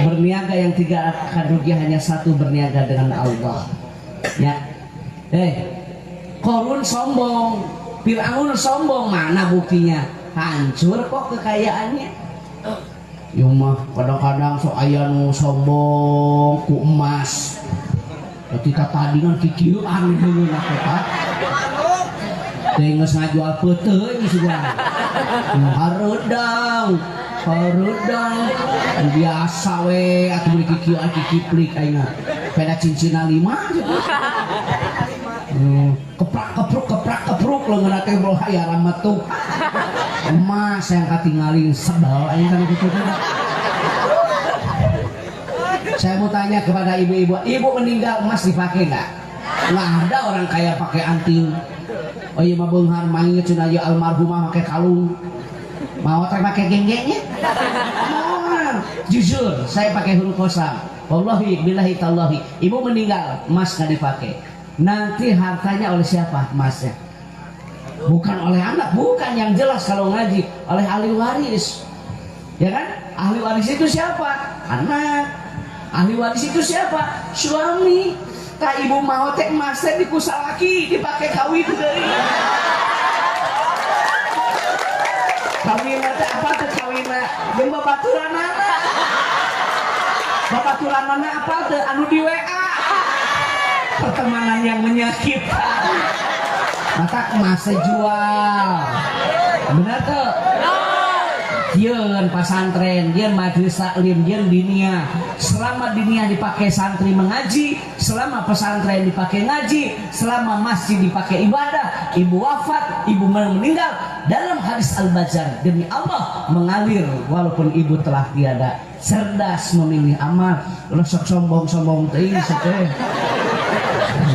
S1: Berniaga yang tidak akan rugi, hanya satu, berniaga dengan Allah. Ya, Korun sombong, Fir'aun sombong, mana buktinya? Hancur kok kekayaannya. Ya mah kadang-kadang sok aya nu sombong ku emas. Ketika tadi kan kikieuan deui na eta. Teh geus ngajual peuteuy sudah. Harudang biasa we atuh beli kikieuan kikiplik ayeuna. Peda cincina 5 keprak-kepruk leungeunna teh boh aya rametuk. Emas yang katinggalin sebal aing kan kitu teh. Saya mau tanya kepada ibu-ibu, ibu meninggal emas dipakai nggak? Nggak ada orang kaya pakai anting. Oh iya mah beunghar main cenah ieu almarhumah pakai kalung. Mau teh pakai genggengnya? Mau. Jujur, saya pakai huruf kosam. Wallahi billahi tallahi. Ibu meninggal, emas nggak dipakai. Nanti hartanya oleh siapa emasnya? Bukan oleh anak, bukan, yang jelas kalau ngaji oleh ahli waris. Ya kan? Ahli waris itu siapa? Anak. Ahli waris itu siapa? Suami. Tak ibu mau teh emas teh dikusalaki dipakai kawin deui. Kawin teh apa teh kawinna? Jeung babaturanana. Babaturanana apa teh anu di WA? Pertemanan yang menyakitkan. Maka emas jual. Benar tuh? Yeun pasantren, yeun majelis taklim, yeun dinia. Selama dinia dipakai santri mengaji, selama pesantren dipakai ngaji, selama masjid dipakai ibadah, ibu wafat, ibu meninggal, dalam hadis Al-Bajjal, demi Allah mengalir walaupun ibu telah tiada. Cerdas memilih amal. Ulah sok sombong-sombong teuing sateh.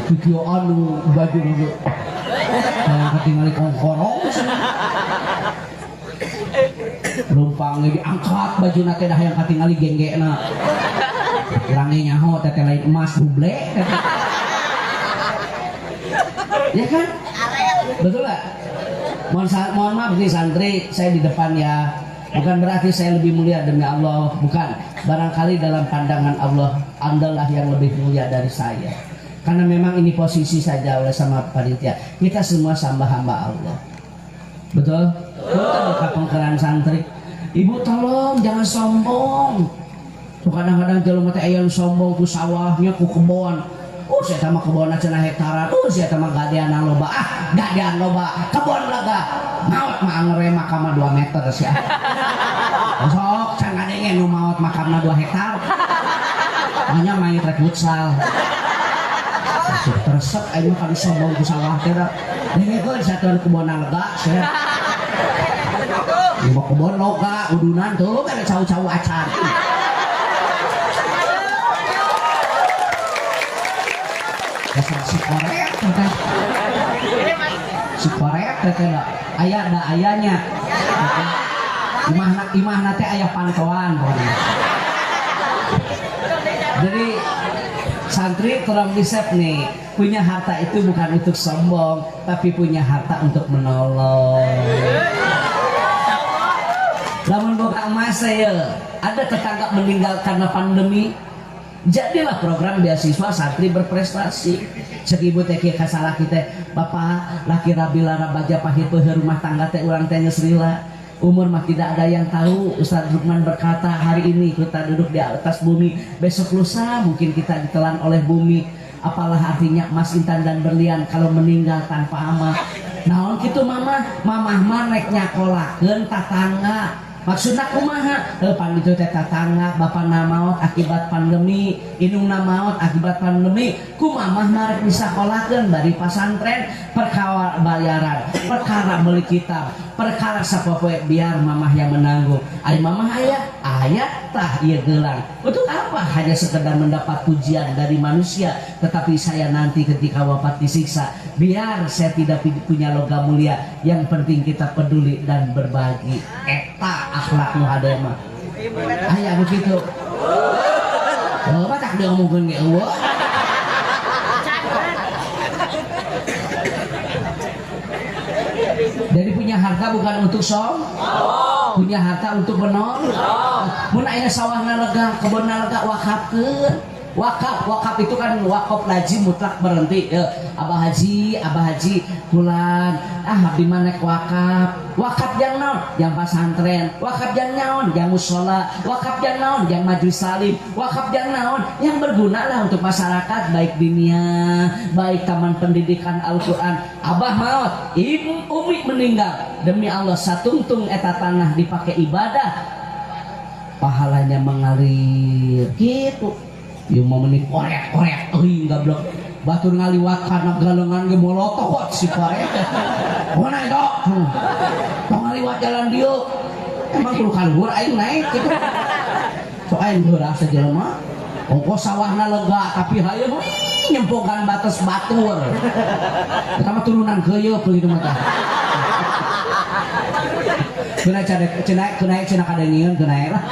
S1: Video anu baju dulu. Yang ketinggalan kongkorong. Lumpangnya diangkat baju nate dah yang ketinggalan genggena. Range nyaho tete lain emas duble. Ya kan? Betul lah. Mohon maaf nih santri, saya di depan ya. Bukan berarti saya lebih mulia demi Allah, bukan. Barangkali dalam pandangan Allah, Andalah yang lebih mulia dari saya. Karena memang ini posisi saja oleh sama panitia. Kita semua hamba Allah. Betul? Betul pengkeran santri. Ibu tolong jangan sombong. Tuh kadang-kadang jelema teh aya sombong ku sawahnya, ku kebon. Oh, saya sama kebon cenah hektaran. Oh, saya sama gadean loba. Gadean loba, kebon laga. Maot mah ngerema ka 2 meter sia. Sok can gadenge nu maot makamna 2 hektar. Hanya main trek futsal. Tersep ayo kan sombong ku sawah teh da. Dengekeun satuan kebon lega sia. Ibu kebon loga udunan tuh kan cau-cau acan. Dasar si korek teh. Si korek teh aya da ayanya. Imah teh aya pantauan. Jadi Santri tolong disep nih, punya harta itu bukan untuk sombong, tapi punya harta untuk menolong. Lamun boga emas saya, ada tetangga meninggal karena pandemi, jadilah program beasiswa santri berprestasi. Sekibu teh kasalah kita, bapak laki rabila rabaja pahit rumah tangga teh urang teh nyesrila. Umur mah tidak ada yang tahu. Ustaz Lukman berkata, hari ini kita duduk di atas bumi, besok lusa mungkin kita ditelan oleh bumi. Apalah artinya emas, intan dan berlian kalau meninggal tanpa amal. Naon kitu mamah mah rek nyakolakeun tatangga. Maksudna kumaha? Pan itu teh tatangga bapana maot akibat pandemi, indungna maot akibat pandemi. Ku mamah marek disakolakeun bari pasantren, perkara bayaran, perkara meuli kitab, perkara sapopoe biar mamah yang menanggung. Ari mamah aya tah ieu gelang. Untuk apa? Hanya sekedar mendapat pujian dari manusia, tetapi saya nanti ketika wafat disiksa. Biar saya tidak punya logam mulia, yang penting kita peduli dan berbagi. Eta akhlak nu hade mah. Aya begitu. Oh, batak dia ngomongkeun ge eueuh. Jadi punya harta bukan untuk punya harta untuk menolong. Mun aya sawahna lega, kebunna lega, wakafkeun. Wakaf itu kan wakaf lazim mutlak berhenti. Abah Haji bulan abdi mah nek wakaf yang naon, yang pasantren, wakaf yang naon, yang mushola, wakaf yang naon, yang majelis salim, wakaf yang naon, yang berguna lah untuk masyarakat, baik dunia, baik taman pendidikan Al-Quran. Abah maut, ibu umi meninggal, demi Allah satungtung eta tanah dipakai ibadah, pahalanya mengalir gitu. Ieu mau menik orek euy gablok. Batur ngaliwat kana galengan ge molotov si pare. Mana dok? Tong ngaliwat jalan dieu. Emang kudu kaluhur aing naik kitu. Sok aing heurah sajelema. Ongkos sawahna lega tapi hayeun nyempogan batas batur. Eta mah turunan keuyeuk kitu mah tah. Kena kadengieun kena lah.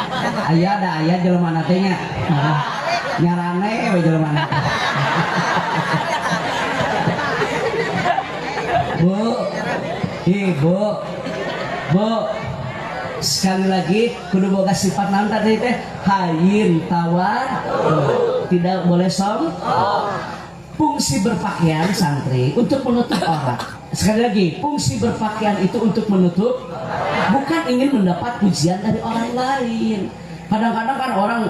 S1: Aya jelema na teh nya. Nyarane we jelema na. Bu, sekali lagi kudu boga sifat naon tadi teh hayin tawar, tidak boleh fungsi berpakaian santri untuk menutup orang. Sekali lagi, fungsi berpakaian itu untuk menutup, bukan ingin mendapat pujian dari orang lain. Kadang-kadang kan orang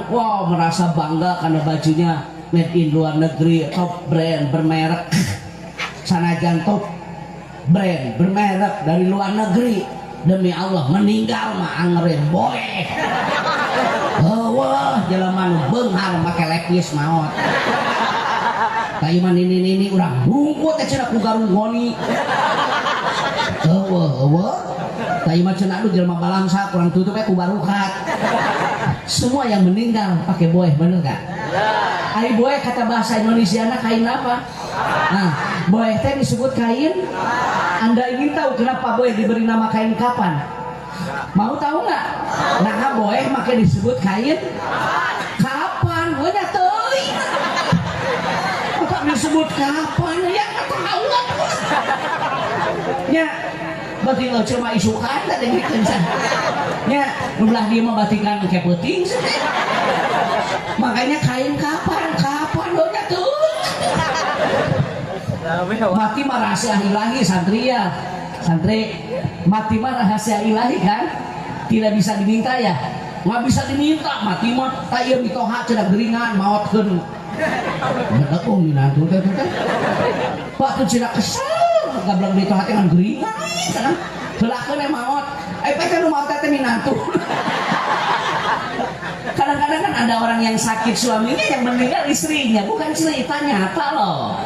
S1: merasa bangga karena bajunya made in luar negeri, top brand bermerek. Sanajan top brand bermerek dari luar negeri, demi Allah meninggal mah angeren boe. Wah, jelema nu beunghar make lepis maot. Kayu mah ini urang bungkut teh cenah ku garung goni. Eueuh. Kayu mah cenah lu jelema balangsa kurang tutup ku barukat. Semua yang meninggal pakai boeh, bener gak? Ari boeh kata bahasa Indonesiana kain apa? Nah, boeh teh disebut kain. Anda ingin tahu kenapa boeh diberi nama kain kapan? Mau tahu nggak? Nah, boeh make disebut kain kapan? Gue nyatoi. Kok disebut kapan? Ya nggak tahu lah. Ya, berarti lo cuma isukan tadi gitu. Ya, belah dia membatikan kayak puting. Makanya kain kapan lo nyatoi. Mati mah rahasia ilahi santri ya. Santri, mati mah rahasia ilahi kan? Tidak bisa diminta ya? Nggak bisa diminta, mati mah tak iya mitoha cenah geringan maotkeun. Ngedekung minantu teh teh. Pak tuh cenah kesel, gablok mitoha teh ngan geringan cenah. Heulakeun we maot. Teh nu maot teh minantu. Kadang-kadang kan ada orang yang sakit suaminya yang meninggal istrinya, bukan cerita nyata loh.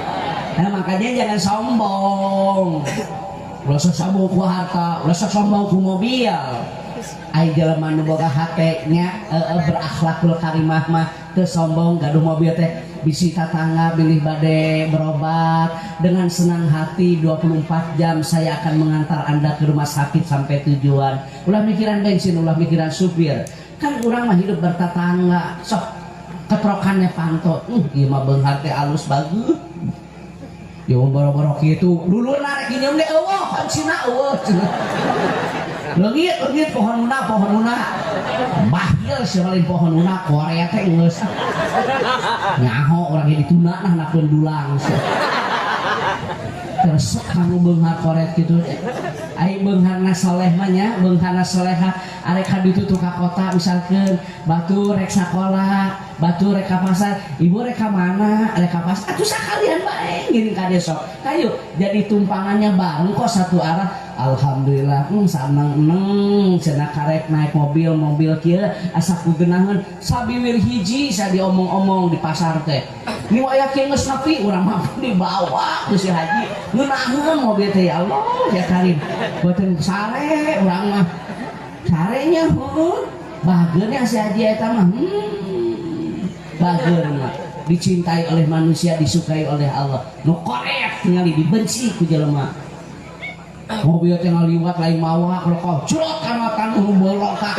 S1: Nah, makanya jangan sombong. Ulah sombong ku harta, ulah sombong ku mobil. Ai jelema nu boga hate nya berakhlakul karimah mah teu sombong gaduh mobil teh bisi tatangga bilih bade berobat dengan senang hati 24 jam saya akan mengantar Anda ke rumah sakit sampai tujuan. Ulah mikiran bensin, ulah mikiran supir. Kan orang mah hidup bertetangga. Sok ketrokannya pantot ieu mah beunghar teh alus bagus. Yo boro-boro kitu dulu narek nyeum ge eueuh kan cina eueuh cenah. Leungit pohon una bahil seueur pohon una Korea teh geus nyaho urang ge dituna nah nakeun dulang terus kamu beunghar koret gitu ai beungharna soleh mah nya beungharna soleha arek kaditu tuh ka kota misalkeun batu rek sakola batu rek ka pasar ibu rek ka mana rek ka pasar atuh sakalian bae gini ka dia sok kayu jadi tumpangannya bareng kok satu arah. Alhamdulillah saneng cenah karek naik mobil kieu asa kugenaheun sabiwir hiji sa diomong-omong di pasar teh ni aya kieu geus nepi urang mah dibawa ku si haji ngeunaheun mobil teh ya Allah ya karim boten sare urang mah sarenya bageun si haji eta mah bageun mah dicintai oleh manusia disukai oleh Allah nu korek tingali dibenci ku jelema. Mobil teh ngaliwat lain mawa kalau kau jrot kana tanu bolong ka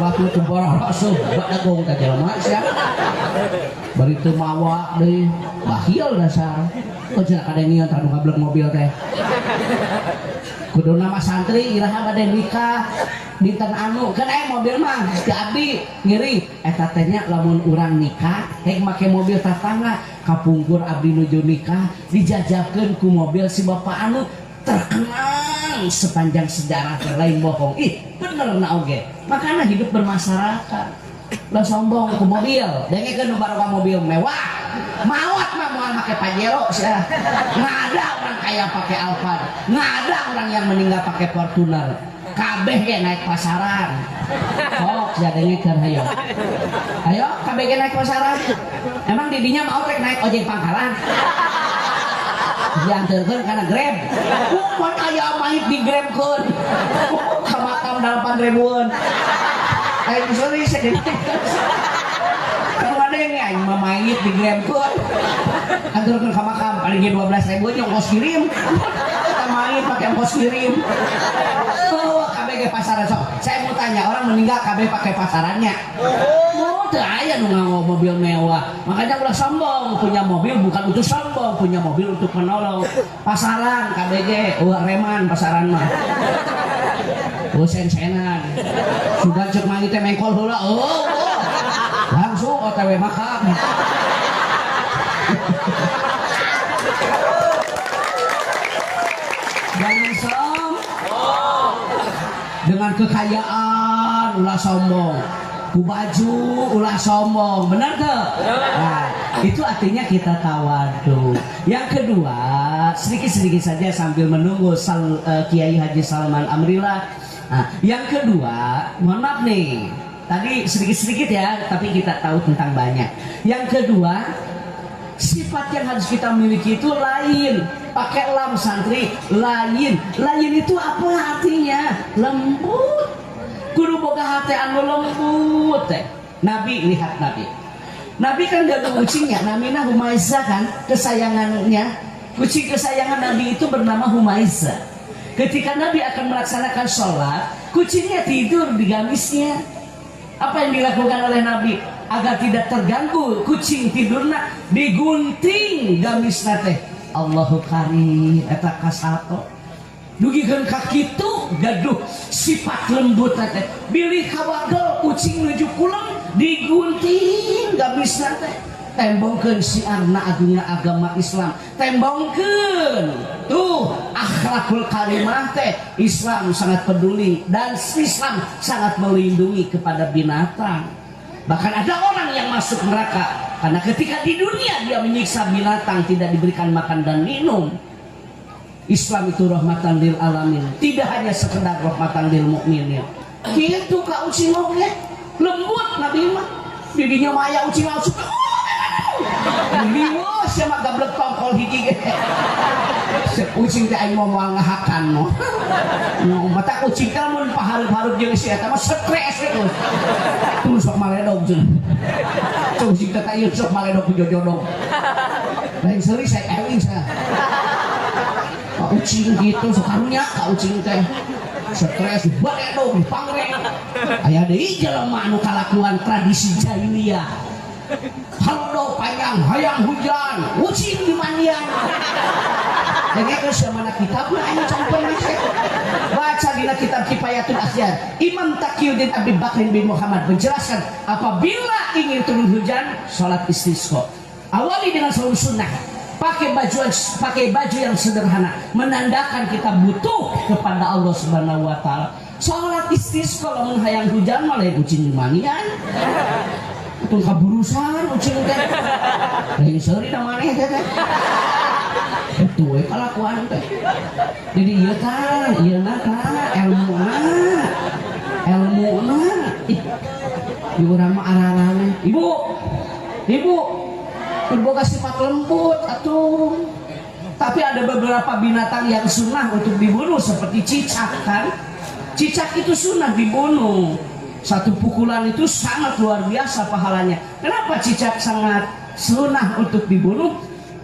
S1: batu teu borong rasuh badagong ka jelema sia bari teu mawa deui bahil dasar kok cenah kadengieun tanu ngablek mobil teh kuduna mah santri iraha bade nikah dinten anu kan mobil mah ti abdi ngiri eta teh nya lamun urang nikah hek make mobil tatangga kapungkur abdi nuju nikah dijajabkeun ku mobil si bapak anu terkenal sepanjang sejarah lain bohong bener na oge makanya hidup bermasyarakat lah sombong ke mobil dengekeun nu baroga mobil mewah mawat mah moal make Pajero sia nggak ada orang kaya pakai Alphard nggak ada orang yang meninggal pakai Fortuner kabeh ge naik pasaran sok sia dengekeun ayo kabeh ge naik pasaran emang didinya mau rek naik ojek pangkalan diantarkan karena Grab bukan ayah mahit di Grab kun kamakam 8.000-an kayak sorry sedikit kalau ada yang aing mahit di Grab kun antarkan kamakam paling 12.000 aja ongkos kirim kita mahit pakai ongkos kirim KBG pasaran sok saya mau tanya orang meninggal KB pakai pasarannya teu aya nu nganggo mobil mewah makanya ulah sombong punya mobil bukan untuk sombong punya mobil untuk menolong pasaran KBG reman pasaran mah sen-senan sudah cek mangi teh mengkol heula langsung OTW makam jangan sombong dengan kekayaan ulah sombong ku baju ulah sombong benar tuh nah, itu artinya kita tawadu. Yang kedua sedikit-sedikit saja sambil menunggu Kiai Haji Salman Amrillah. Nah, yang kedua mohon maaf nih tadi sedikit-sedikit ya tapi kita tahu tentang banyak. Yang kedua sifat yang harus kita miliki itu lain pakai lam santri lain itu apa artinya lembut kudu boga hati anu lembut teh. Nabi lihat Nabi kan gaduh kucingnya namina Humaizah kan kesayangannya kucing kesayangan Nabi itu bernama Humaizah. Ketika Nabi akan melaksanakan sholat kucingnya tidur di gamisnya. Apa yang dilakukan oleh Nabi agar tidak terganggu kucing tidurna digunting gamisna teh Allahu karim eta kasato dugikeun ka kitu gaduh sifat lembut teh bilih kawagel kucing nuju kulem digunting gamisna teh tembongkeun siarna agungna agama Islam tembongkeun tuh akhlakul karimah teh Islam sangat peduli dan Islam sangat melindungi kepada binatang. Bahkan ada orang yang masuk neraka karena ketika di dunia dia menyiksa binatang tidak diberikan makan dan minum. Islam itu rahmatan lil alamin, tidak hanya sekedar rahmatan lil mukminin. Kitu ka ucing oge lembut Nabi mah. Didinya maya ucing langsung. Liwo sama gablek tongkol hiji ge. Ucing teh aing moal ngahakan no. Mata ucing teh mun pahareup-hareup jeung si eta mah stres we. Terus sok maledog jeung. Ucing teh ieu sok maledog ku jojodog. Lain seuri saya ewing saya. Ucing gitu sokarunya ka ucing teh stres baledog pangreng. Aya deui jelema anu kalakuan tradisi jahiliyah. Haldo panjang hayang hujan ucing di mandian. Dengar ke mana kitabnya ini campur nasi. Baca di kitab Kifayatul Akhyar. Imam Taqiyuddin Abi Bakrin bin Muhammad menjelaskan apabila ingin turun hujan, sholat istisqa. Awali dengan sholat sunnah. Pakai baju yang sederhana, menandakan kita butuh kepada Allah Subhanahu wa taala. Sholat istisqa lamun hayang hujan malah ucing di mandian. Tung kaburusan ucing teh. Lain seuri da maneh teh. Itu kelakuan teh. Jadi ieu tah, ieu na ilmuna. Ibu urang mah ararana. Ibu berboga sifat lembut atuh. Tapi ada beberapa binatang yang sunnah untuk dibunuh seperti cicak kan. Cicak itu sunnah dibunuh. Satu pukulan itu sangat luar biasa pahalanya. Kenapa cicak sangat sunnah untuk dibunuh?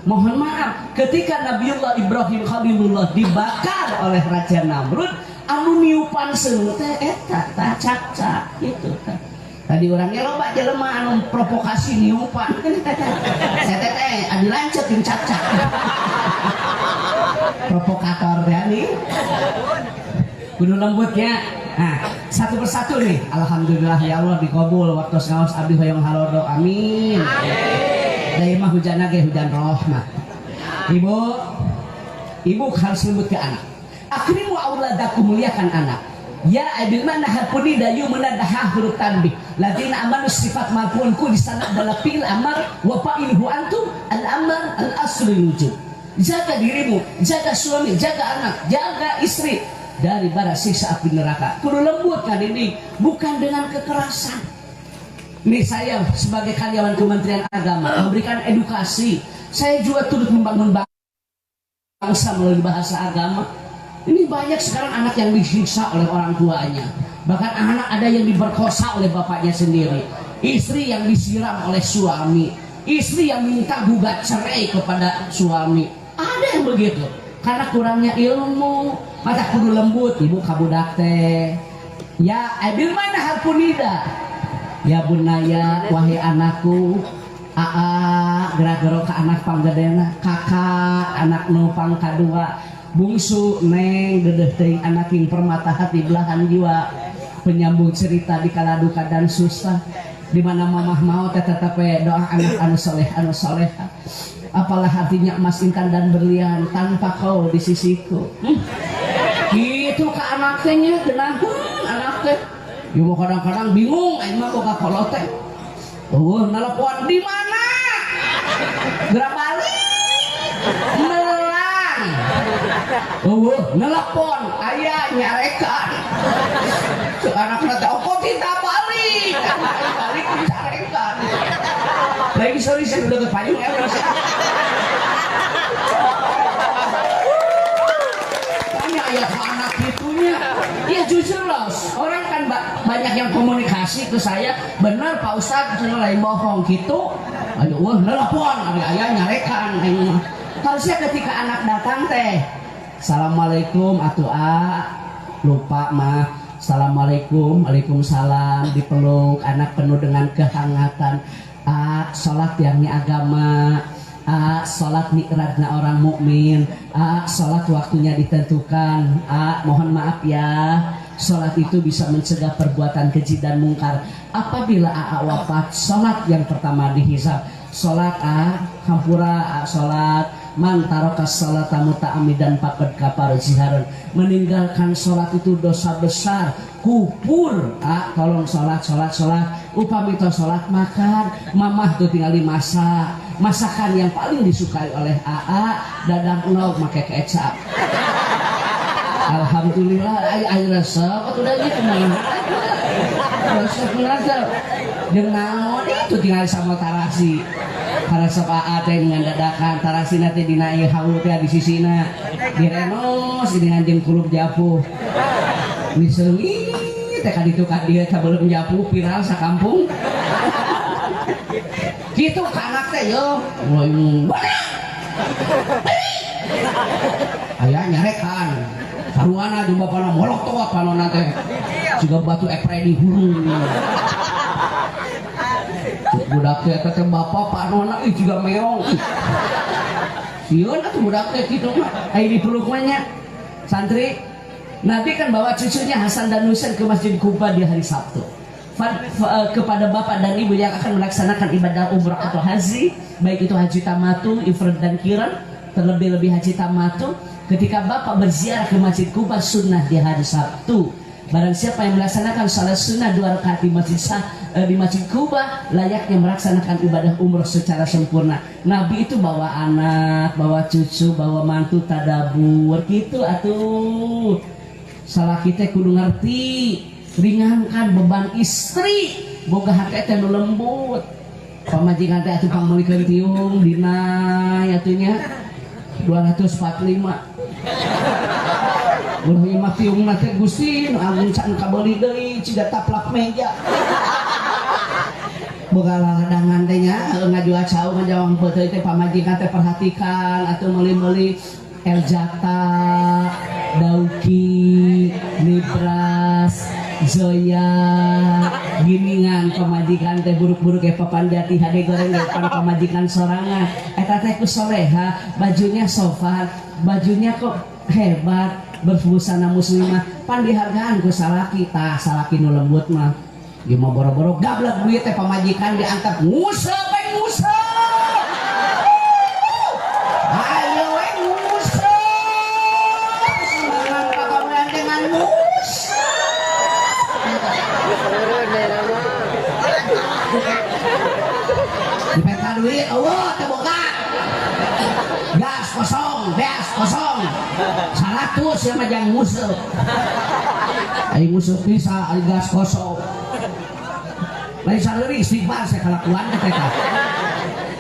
S1: Mohon maaf, ketika Nabiullah Ibrahim Khalilullah dibakar oleh Raja Namrud, anu niupan seung teh eta cacak gitu teh. Tadi orangnya loba jelema anu provokasi niupan. Saya teh adi lancet jeung cacak. Provokator ya nih. Kudu lembutnya. Nah, satu persatu nih. Alhamdulillah ya Allah dikabul waktu ngaos abdi hoyong halodo. Amin. Dari mah hujan lagi hujan rahmat. Ibu harus lembut ke anak. Akrimu auladakum, muliakan anak. Ya abil mana harpuni dayu menadaha huruf tanbih. Ladina amanu sifat mapunku di sana adalah pil amar wa fa'ilhu antum al amar al asli wujud. Jaga dirimu, jaga suami, jaga anak, jaga istri dari bara siksa api neraka. Kudu lembut kan ini, bukan dengan kekerasan. Ini saya sebagai karyawan Kementerian Agama memberikan edukasi. Saya juga turut membangun bangsa melalui bahasa agama. Ini banyak sekarang anak yang disiksa oleh orang tuanya. Bahkan anak ada yang diperkosa oleh bapaknya sendiri. Istri yang disiram oleh suami. Istri yang minta gugat cerai kepada suami. Ada yang begitu. Karena kurangnya ilmu. Maka kudu lembut, ibu kabudak teh. Ya, abil mana harpunida. Ya bunaya, wahai anakku, gerak-gerok ke anak panggedena, kakak, anak nu pang kadua, bungsu, neng, dedeh teuing anak yang permata hati belahan jiwa, penyambung cerita di kala duka dan susah, di mana mamah mau tetap doa anak anu soleh, apalah artinya emas intan dan berlian tanpa kau di sisiku. Gitu ke anaknya, denang anak teh. Ibu kadang-kadang bingung, emang boga kolot teh. Nelpon di mana? Gerak balik. Nelang. Nelpon, ayah nyarekan. Anak teh kok kita balik. Balik nyarekan. Lagi sorry saya udah kepayung ya. Tanya ayah anak itunya. Ya jujur loh, orang kan banyak yang komunikasi ke saya, benar Pak Ustadz, saya lain bohong gitu. Ayo, nelpon, ayah nyarekan. Harusnya ketika anak datang teh, assalamualaikum atuh lupa mah, assalamualaikum, waalaikumsalam, dipeluk, anak penuh dengan kehangatan. Sholat yang agama. Sholat mi'rajna orang mukmin, sholat waktunya ditentukan. Mohon maaf ya, sholat itu bisa mencegah perbuatan keji dan mungkar. Apabila wafat, sholat yang pertama dihisab. Sholat hampura, sholat man tarokas sholata muta'amidan faqad kafara ziharan. Meninggalkan sholat itu dosa besar, kufur. Tolong sholat. Upami to sholat makan, mamah tuh tinggal dimasak. Masakan yang paling disukai oleh dadang nol make kecap. Alhamdulillah, air resep udah gitu main. Resep belajar. Dengan itu tinggal sama tarasi. Karena sepaat dengan dadakan tarasi nanti dinai haul teh di sisina. Direnos dengan jeung kulup japuh. Miseungi teh kaditu ka dieu sabeureum japuh viral sakampung. Gitu ka anak teh yo. Aya nyarekan. Saruana jeung bapana molok toa panonna teh. Juga batu epre di hurung. budak teh kata bapak pak nona juga meong. Sieun atuh budak teh kitu mah. Ai dipeluk mah nya. Santri, Nabi kan bawa cucunya Hasan dan Husain ke Masjid Kuba di hari Sabtu. Kepada bapak dan ibu yang akan melaksanakan ibadah umrah atau haji, baik itu haji tamatu, ifrad dan qiran, terlebih-lebih haji tamatu, ketika bapak berziarah ke Masjid Kuba sunnah di hari Sabtu. Barang siapa yang melaksanakan salat sunnah 2 rakaat di Masjid Kuba, layaknya melaksanakan ibadah umroh secara sempurna. Nabi itu bawa anak, bawa cucu, bawa mantu tadabur gitu atuh. Salah kita kudu ngerti, ringankan beban istri, boga hati teh nu lembut. Pamajikan teh atuh pangmeulikeun tiung dina atunya 245. Ulah imah tiung nate Gusti nu amun can kabeuli deui cida taplak meja. Boga ladangan teh nya ngajual cau ngajawang beuteung teh pamajikan teh perhatikan atuh meuli-meuli Eljata, Dauki, Nibras, Zoya, giningan pamajikan teh buruk-buruk kayak papanjati hade goreng depan pamajikan sorangan. Eta teh ku soleha, bajunya sopan, bajunya kok hebat, berbusana muslimah, pan dihargaan ku salaki, tah salaki nu lembut mah. Ieu mah boro-boro gablek duit teh pamajikan diangkat nguseup we nguseup. Ayo we nguseup. Semangat pagawean dengan nguseup. Dipeta duit, eueuh teu boga. Gas kosong, 100 ya mah jang nguseup. Ai nguseup bisa, ai gas kosong. Lain saleurik istighfar saya kalakuan teh.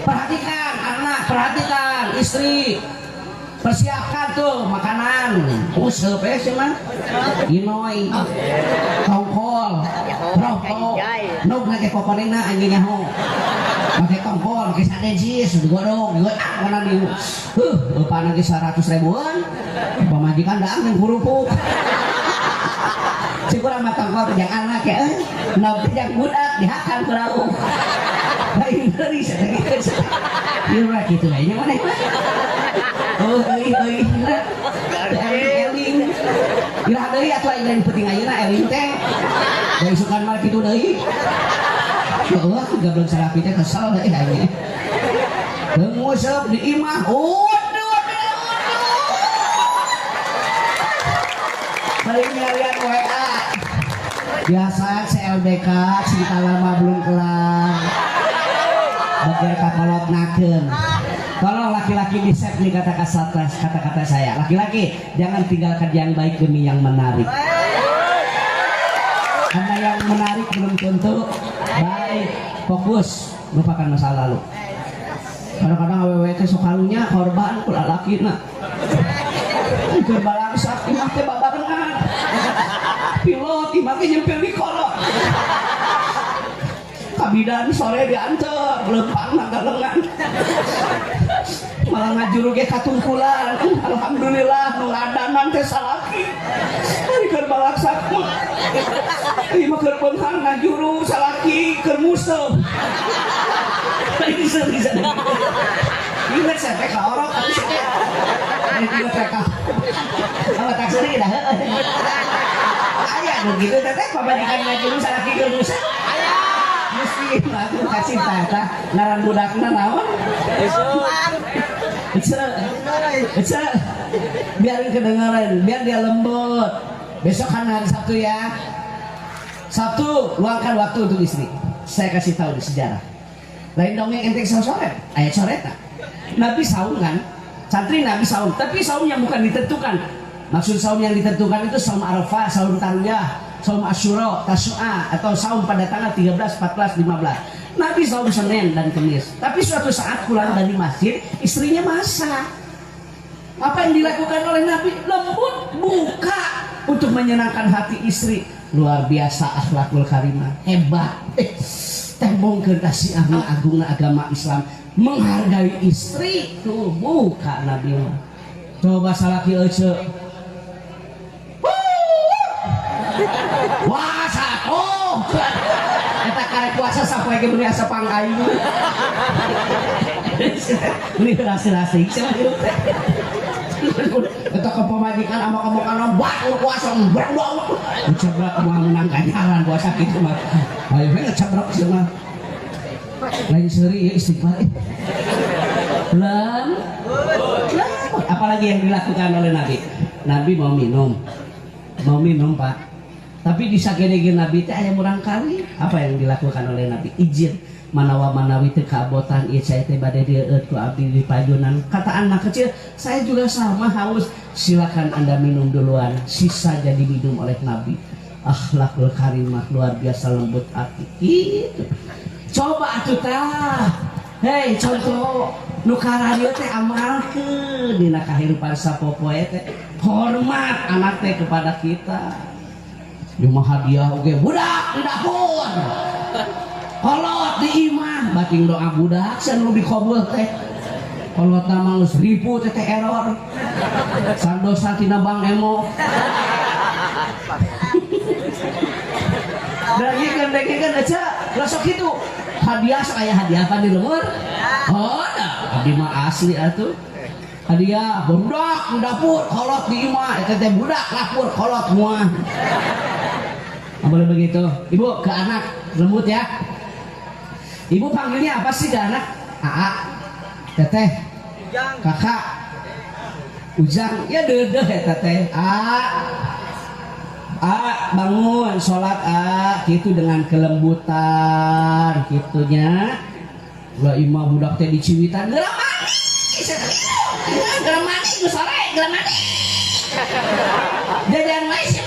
S1: Perhatikan anak, perhatikan istri. Persiapkan tuh makanan. Nguseup sih mah. Inoy, tongkol, rokok, nog nake kokonena anjing nyaho. Pakai tongkol, pakai sate jis, digodong, mana di upah lagi 100 ribuan. Pemajikan daang yang kurupuk. Si kurang matang kau kejang anak ya, nabi kejang budak dihakan kurang. Lain dari sana gitu, iya gitu lah. Ini mana itu? Oh, eling. Iraha deui atuh lain penting ayeuna eling teh. Dari sukan mal kitu deui. Allah gablon salapi teh kesel deui aya. Nguseup di imah. Paling ngalian WA. Biasa CLBK cerita lama belum kelar. Bagian kakolot nakeun. Tolong laki-laki di set nih kata-kata saya. Laki-laki jangan tinggalkan yang baik demi yang menarik. Karena yang menarik belum tentu baik. Fokus, lupakan masa lalu. Kadang-kadang awewe teh sok kalunya korban kula lakina. Keur balangsak imah teh babarengan. Pilot imah teh nyempil di kolot. Kabidan sore diantar, lempang nagalengan. Malah ngajuru ge katungkulan. Alhamdulillah nu ngadanan teh salaki. Ari keur balaksak mah. Ieu mah keur beunghang ngajuru salaki keur museup. Bisa. Ingat saya teh ka orok tapi saya. Ari tiga teh ka. Awa tak seri dah. Aya begitu teh pabadikan ngajuru salaki keur museup. Mesti aku kasih tata ngaran budakna naon? Ece, biarin kedengaran, biar dia lembut. Besok kan hari Sabtu ya. Sabtu luangkan waktu untuk istri. Saya kasih tahu di sejarah. Lain dongeng entek sore, ayat soreta. Nabi saum kan, santri Nabi saum, tapi saum yang bukan ditentukan. Maksud saum yang ditentukan itu saum Arafah, saum Tarwiyah, saum Asyura, Tasu'a, atau saum pada tanggal 13, 14, 15. Nabi saum Senin dan Kamis. Tapi suatu saat pulang dari masjid, istrinya masak. Apa yang dilakukan oleh Nabi? Lembut, buka untuk menyenangkan hati istri. Luar biasa akhlakul karimah, hebat. Tembong kasih agung agama Islam, menghargai istri. Tuh buka Nabi. Coba salaki ece. Wah satu. Kita karek puasa sampai ke dunia asa pangkayu. Ini rasa-rasa sama itu. Kita ke pemajikan sama kamu kan buat puasa berbau. Coba mau menang ganjaran puasa gitu mah. Ayo ngecabrok semua. Lain seri ya istighfar. Belum. Apalagi yang dilakukan oleh Nabi? Nabi mau minum Pak. Tapi di sagedegeun Nabi teh aya murang kali. Apa yang dilakukan oleh Nabi? Izin manawa manawi teu kaabotan ieu saya teh bade dieueut ku abdi di pajunan. Kata anak kecil, saya juga sama haus. Silakan Anda minum duluan. Sisa jadi minum oleh Nabi. Akhlakul karimah luar biasa lembut hati. Gitu. Coba atuh tah. Hei, contoh nu kararieu teh amalkeun dina kahirupan sapopoe teh. Hormat anak teh kepada kita. Cuma hadiah oke budak di dapur. Kolot di imah bating doa budak sen lu dikabul teh. Kolot nama geus ribu teh error. Sandosa tina Bang Emo. Daging aja lasok itu. Hadiah saya hadiah apa di lumur? Oh, dah. Abdi mah asli atuh. Hadiah budak di dapur kolot di imah eta teh budak dapur kolot muah. Boleh begitu. Ibu ke anak lembut ya. Ibu panggilnya apa sih ke anak? Aa, teteh, kakak, ujang, ya dedeh ya teteh. Bangun sholat gitu dengan kelembutan gitunya. Ulah imah budak teh diciwitan geram mani ku sore geram mani. Jajan wae sih.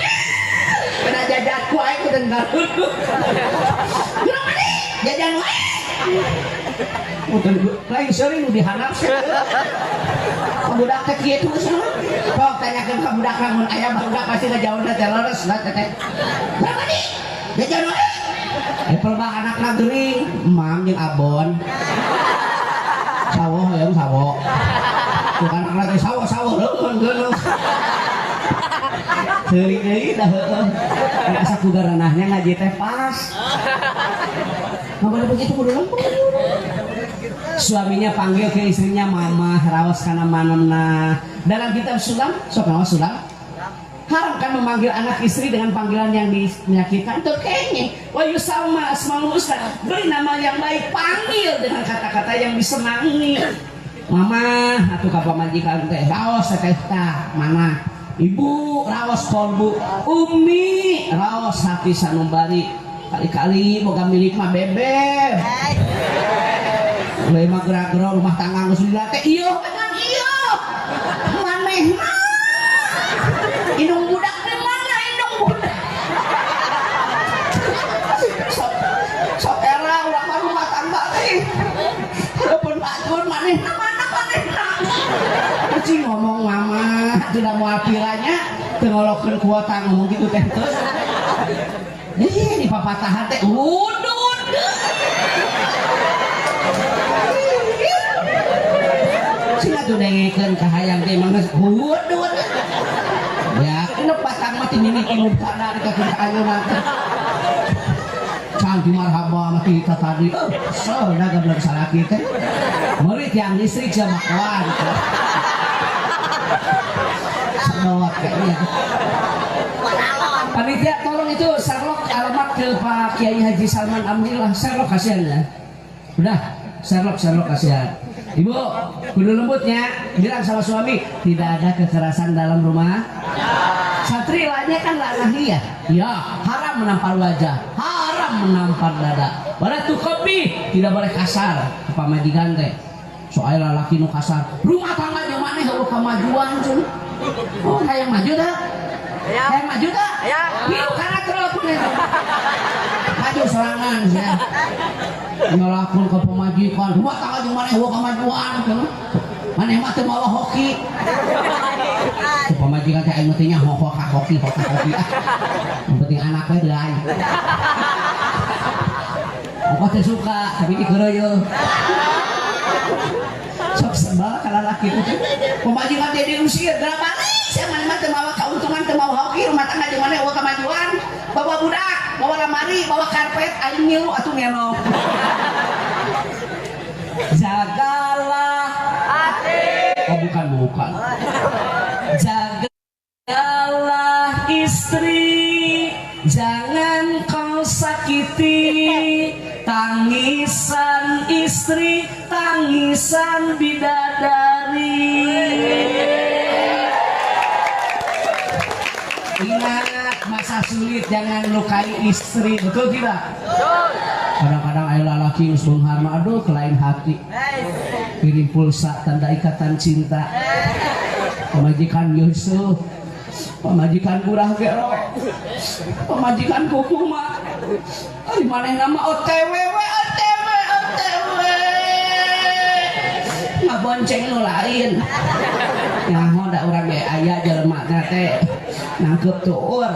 S1: Kena jajan ku aing ku dengar. Geram mani jajan wae. Lain sering nu dihanap sih. Budak teh kieu tuh cenah. Kok tanyakeun ka budak lamun aya budak pasti ngajawabna teh leres lah teh. Geram mani jajan wae. Pelbah anakna geuring, emam jeung abon. Sawo yang sawo. Bukan anak teh sawo leun. Teuing deui dah heueuh. Asa kugaranahnya ngaji teh pas. Nggak boleh begitu kudu lempeng. Suaminya panggil ke istrinya mama, rawas kana manamna. Dalam kitab Sulam, sok nawas Sulam. Haramkan memanggil anak istri dengan panggilan yang menyakitkan. Itu kayaknya wa yusamma asmaul husna, beri nama yang baik, panggil dengan kata-kata yang disenangi. Mama atuh ka pamajikan teh raos teh tah mana? Ibu raos kolbu, ummi raos hati sanumbari. Kali-kali boga milik mah bebeb. Mulai mah gerak-gerak rumah tangga geus dilatih. Ieu bener ieu. Manehna indung budak di mana indung budak? Sok era ulah mah rumah tangga teh. Pun bakun manehna mana manehna? Cing ngomong mama, tidak mau apiranya, tengolokeun kuota ngomong gitu teh terus. Di papatahan teh udud. Sila tuh dengekeun ka hayang teh mangga udud. Ya, kena patang mati miniki mubtada di kaki ayeuna teh. Cantik marhaba mati kita tadi. So, daga bener salaki teh. Meuli tiang listrik sama kawan. Senawat kayaknya. Panitia tolong itu Sherlock alamat ke Pak Kiai Haji Salman Alhamdulillah. Sherlock kasihan ya. Udah, Sherlock kasihan. Ibu, kudu lembutnya, bilang sama suami, tidak ada kekerasan dalam rumah. Satri lainnya kan lanah dia. Ya, haram menampar wajah, haram menampar dada. Baratu kopi, tidak boleh kasar. Pamajikan teh. Soalnya laki nu kasar. Rumah tangga yang mana heuh kemajuan cuy. Oh, hayang maju dah. Hayang maju dah. Hiu kana terus. Maju serangan ya. Nyolakun ke pemajikan. Rumah tangga yang mana heuh kemajuan. Maneh mah teu mawa hoki. Ke pemajikan teh aing meutingnya hoki. Yang penting anaknya deui. Ongkos teh suka, tapi dikeureuy. Sok sebal kalau laki itu pemajikan dia diusir gerak balik saya mana teu mawa keuntungan teu mawa hoki rumah tangga jeung mana eueuh kemajuan bawa budak bawa lamari lemari bawa karpet aing milu atuh ngenong. Jagalah hati. Oh bukan. Jagalah istri, jangan kau sakiti. Tangisan istri, tangisan bidadari. Ingat masa sulit jangan lukai istri, betul tidak? Kadang-kadang ayo lalaki usung harma aduh kelain hati. Kirim pulsa tanda ikatan cinta. Pemajikan Yusuf, pemajikan kurang gero, pemajikan kukuma. Di mana nama OTW. Nggak bonceng lo lain. Nyaho da urang ge aya jelema teh nangkep tuur.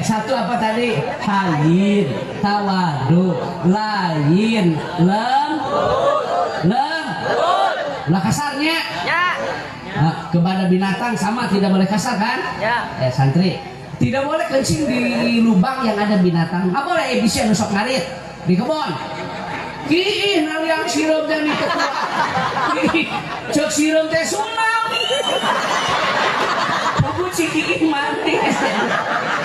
S1: Satu apa tadi? Hayin, tawadu, lain, lah kasarnya. Ya. Nah, kepada binatang sama tidak boleh kasar kan? Ya. Santri, tidak boleh kencing di lubang yang ada binatang. Nggak boleh bisa nusok ngarit di kebun. Ih, naliang sirup dan diketua. Cek sirup teh sunam. Aku ciki mati.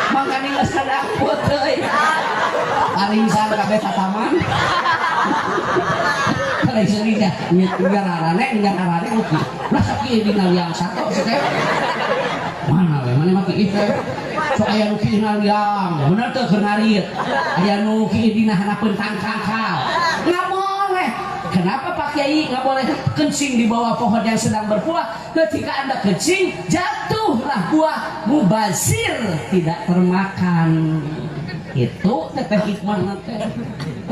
S1: Makanya nggak sadaput euy. Arisan kabeh tataman. Kalau iserinya ngarane uki. Lah sakieu dina liang sato teh. Mana we mana maki ieu. So aya nu kieu dina liang, bener teh keur ngarit. Aya nu kieu dina hanapeun tangkangkal. Nggak boleh. Kenapa Pak Kiai nggak boleh kencing di bawah pohon yang sedang berbuah? Ketika Anda kencing, jatuhlah buah mubazir, tidak termakan. Itu teteh hikmah nanti.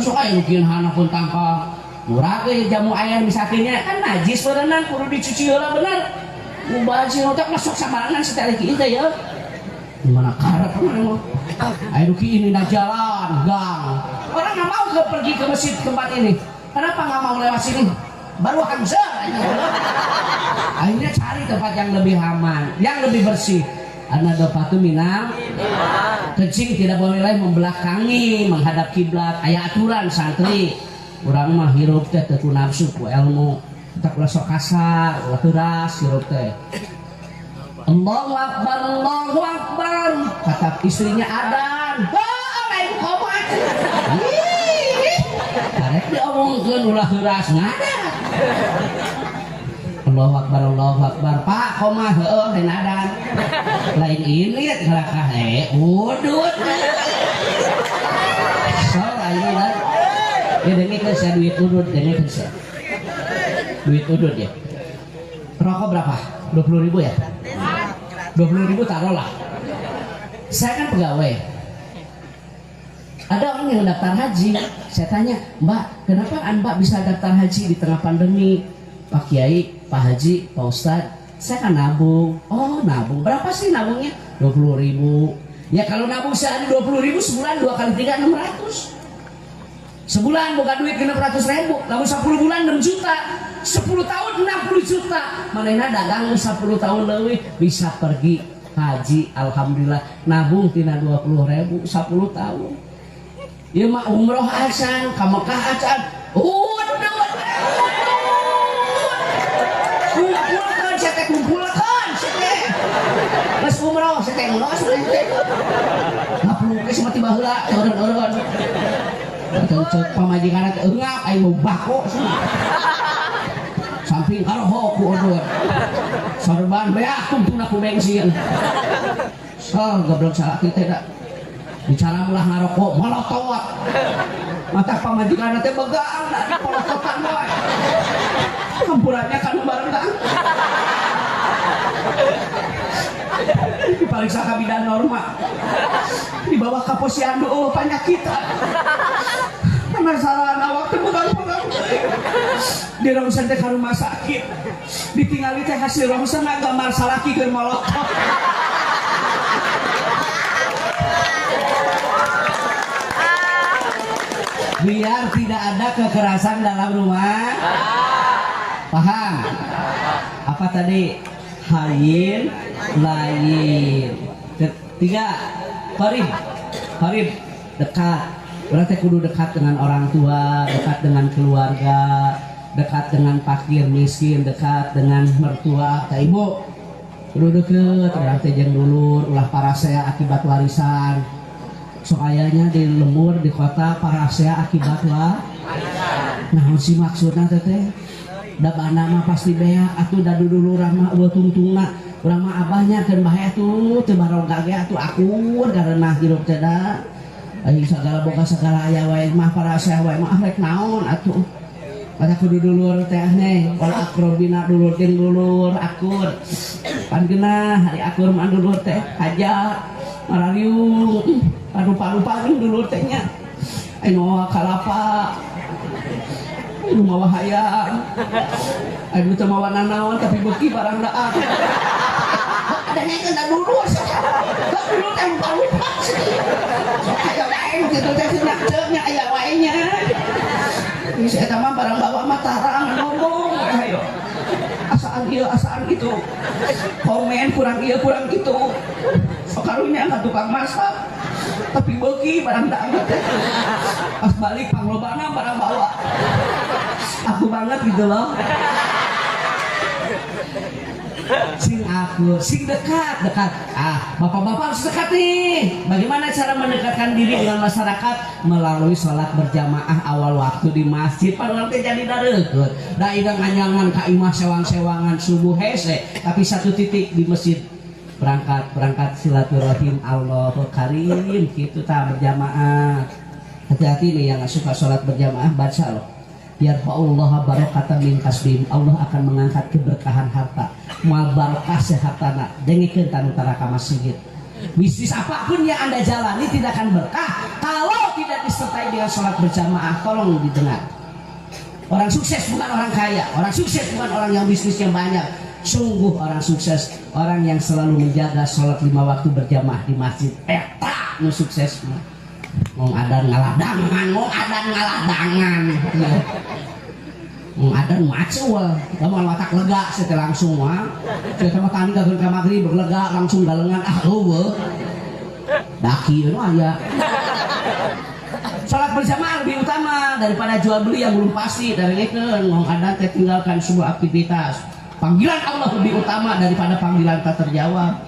S1: So aya nu kieu hanapeun tangkal. Murah ge jamu ayam misakinya kan najis berenang kudu dicuci heula bener. Mubazir otak masuk samarangan setelah kieu teh ya. Gimana karep mana mah? Ayo kieu ini na jalan gang. Orang nggak mau pergi ke masjid tempat ini. Kenapa nggak mau lewat sini? Baru hamzah. Akhirnya cari tempat yang lebih aman, yang lebih bersih. Ana dopatu minam. Kencing tidak boleh membelakangi, menghadap kiblat. Aya aturan santri. Urang mah hirup teh teu nafsu ku ilmu. Tak ulah sok kasar, ulah teuras hirup teh. Allahu Akbar. Kata istrinya adan. Lain komat. Karek diomongkeun ulah teuras ngada. Allahu Akbar. Pak, koma heueuh lain adan. Lain ilit ngalakah udut. So lain lah. Ya dengkeun saya duit udut, dengkeun saya. Duit udut ya. Rokok berapa? 20.000 ya? 20.000 taruhlah. Saya kan pegawai. Ada orang yang daftar haji. Saya tanya, Mbak, kenapa Mbak bisa daftar haji di tengah pandemi? Pak Kiai, Pak Haji, Pak Ustadz, saya kan nabung. Oh, nabung. Berapa sih nabungnya? 20.000. Ya kalau nabung sehari 20.000, sebulan 2 kali 3 600. Sebulan bukan duit 600.000, lalu 10 bulan 6 juta, 10 tahun 60 juta. Manehna dagang 10 tahun lebih bisa pergi haji, alhamdulillah. Nabung tina 20.000 10 tahun. Ieu mah umroh acan, ka Mekah acan. Kumpulkeun saya kumpulkeun saya. Geus umroh saya ngelos teh. Ngapulung ke sama tiba heula, eureun-eureun. Cek pamajikan teh eungap aing mau bako samping karoho ku odot sorban beak tuntuna ku bensin sor goblok salaki teh da bicara ulah ngarokok molotowat mata pamajikan teh begaan da polototan wae campurannya kan bareng diperiksa ka bidan norma di bawah kaposyandu panyakitan penasaran awak teh pegang-pegang di rongsen teh ka rumah sakit ditinggali teh hasil rongsen gambar salaki keur molotov biar tidak ada kekerasan dalam rumah. Paham? Apa tadi? Hayin, lain. Ketiga, qarib, dekat. Berarti kudu dekat dengan orang tua, dekat dengan keluarga, dekat dengan fakir miskin, dekat dengan mertua, ka ibu. Kudu deket, berarti jeung dulur, ulah parasea akibat warisan. Soalnya di lembur di kota parasea akibat nah si maksudna teh da bana mah pasti beak atuh da dulurang mah eueuh tungtungna urang mah abahnya keun bahaya tuh teu baroga ge atuh akur karena hirup teh da aya sagala boga sagala aya wae mah parasea wae mah rek naon atuh pada kudu dulur teh nih wal akrobina dulur jeung dulur akur pan geunah hari akur mah dulur teh hajat marariung lupa dulur tehnya eno kalapa anu mawa hayang anu teu mawa nanaon tapi beuki barang daang ada ngekeun dulur dulur teh lupa aya wae kitu teh nya aya wae nya geus eta mah barang bawa mah tarang ngomong ayo asaan ieu asaan itu komen kurang ieu kurang kitu sok karunya ka tukang masak tapi beuki barang daang teh pas balik panglobana barang bawa aku banget gitu loh sing dekat bapak-bapak harus dekat nih. Bagaimana cara mendekatkan diri dengan masyarakat? Melalui sholat berjamaah awal waktu di masjid. Padahal teh jadi dareukeuh da ieu nganyangan ka imah sewang-sewangan subuh hese tapi satu titik di masjid berangkat silaturahim Allahu karim gitu ta berjamaah. Hati-hati nih yang suka sholat berjamaah, baca loh yarfa'ullah barakatan min kasbim, Allah akan mengangkat keberkahan harta mal barakah sehatana dengikeun tanu tara ka masjid. Bisnis apapun yang Anda jalani tidak akan berkah kalau tidak disertai dengan sholat berjamaah. Tolong didengar, orang sukses bukan orang kaya, orang sukses bukan orang yang bisnisnya banyak. Sungguh orang sukses orang yang selalu menjaga sholat 5 waktu berjamaah di masjid. Eta nu sukses mah. Ngong adan ngaladangan, ngong adan macul, kamu watak lega setelah langsung mah. Kita mah tani gageun ka magrib lega langsung galengan eueuh. Daki nu aya. Salat berjamaah lebih utama daripada jual beli yang belum pasti. Darengkeun ngong adan teh tinggalkan sebuah aktivitas. Panggilan Allah lebih utama daripada panggilan tak terjawab.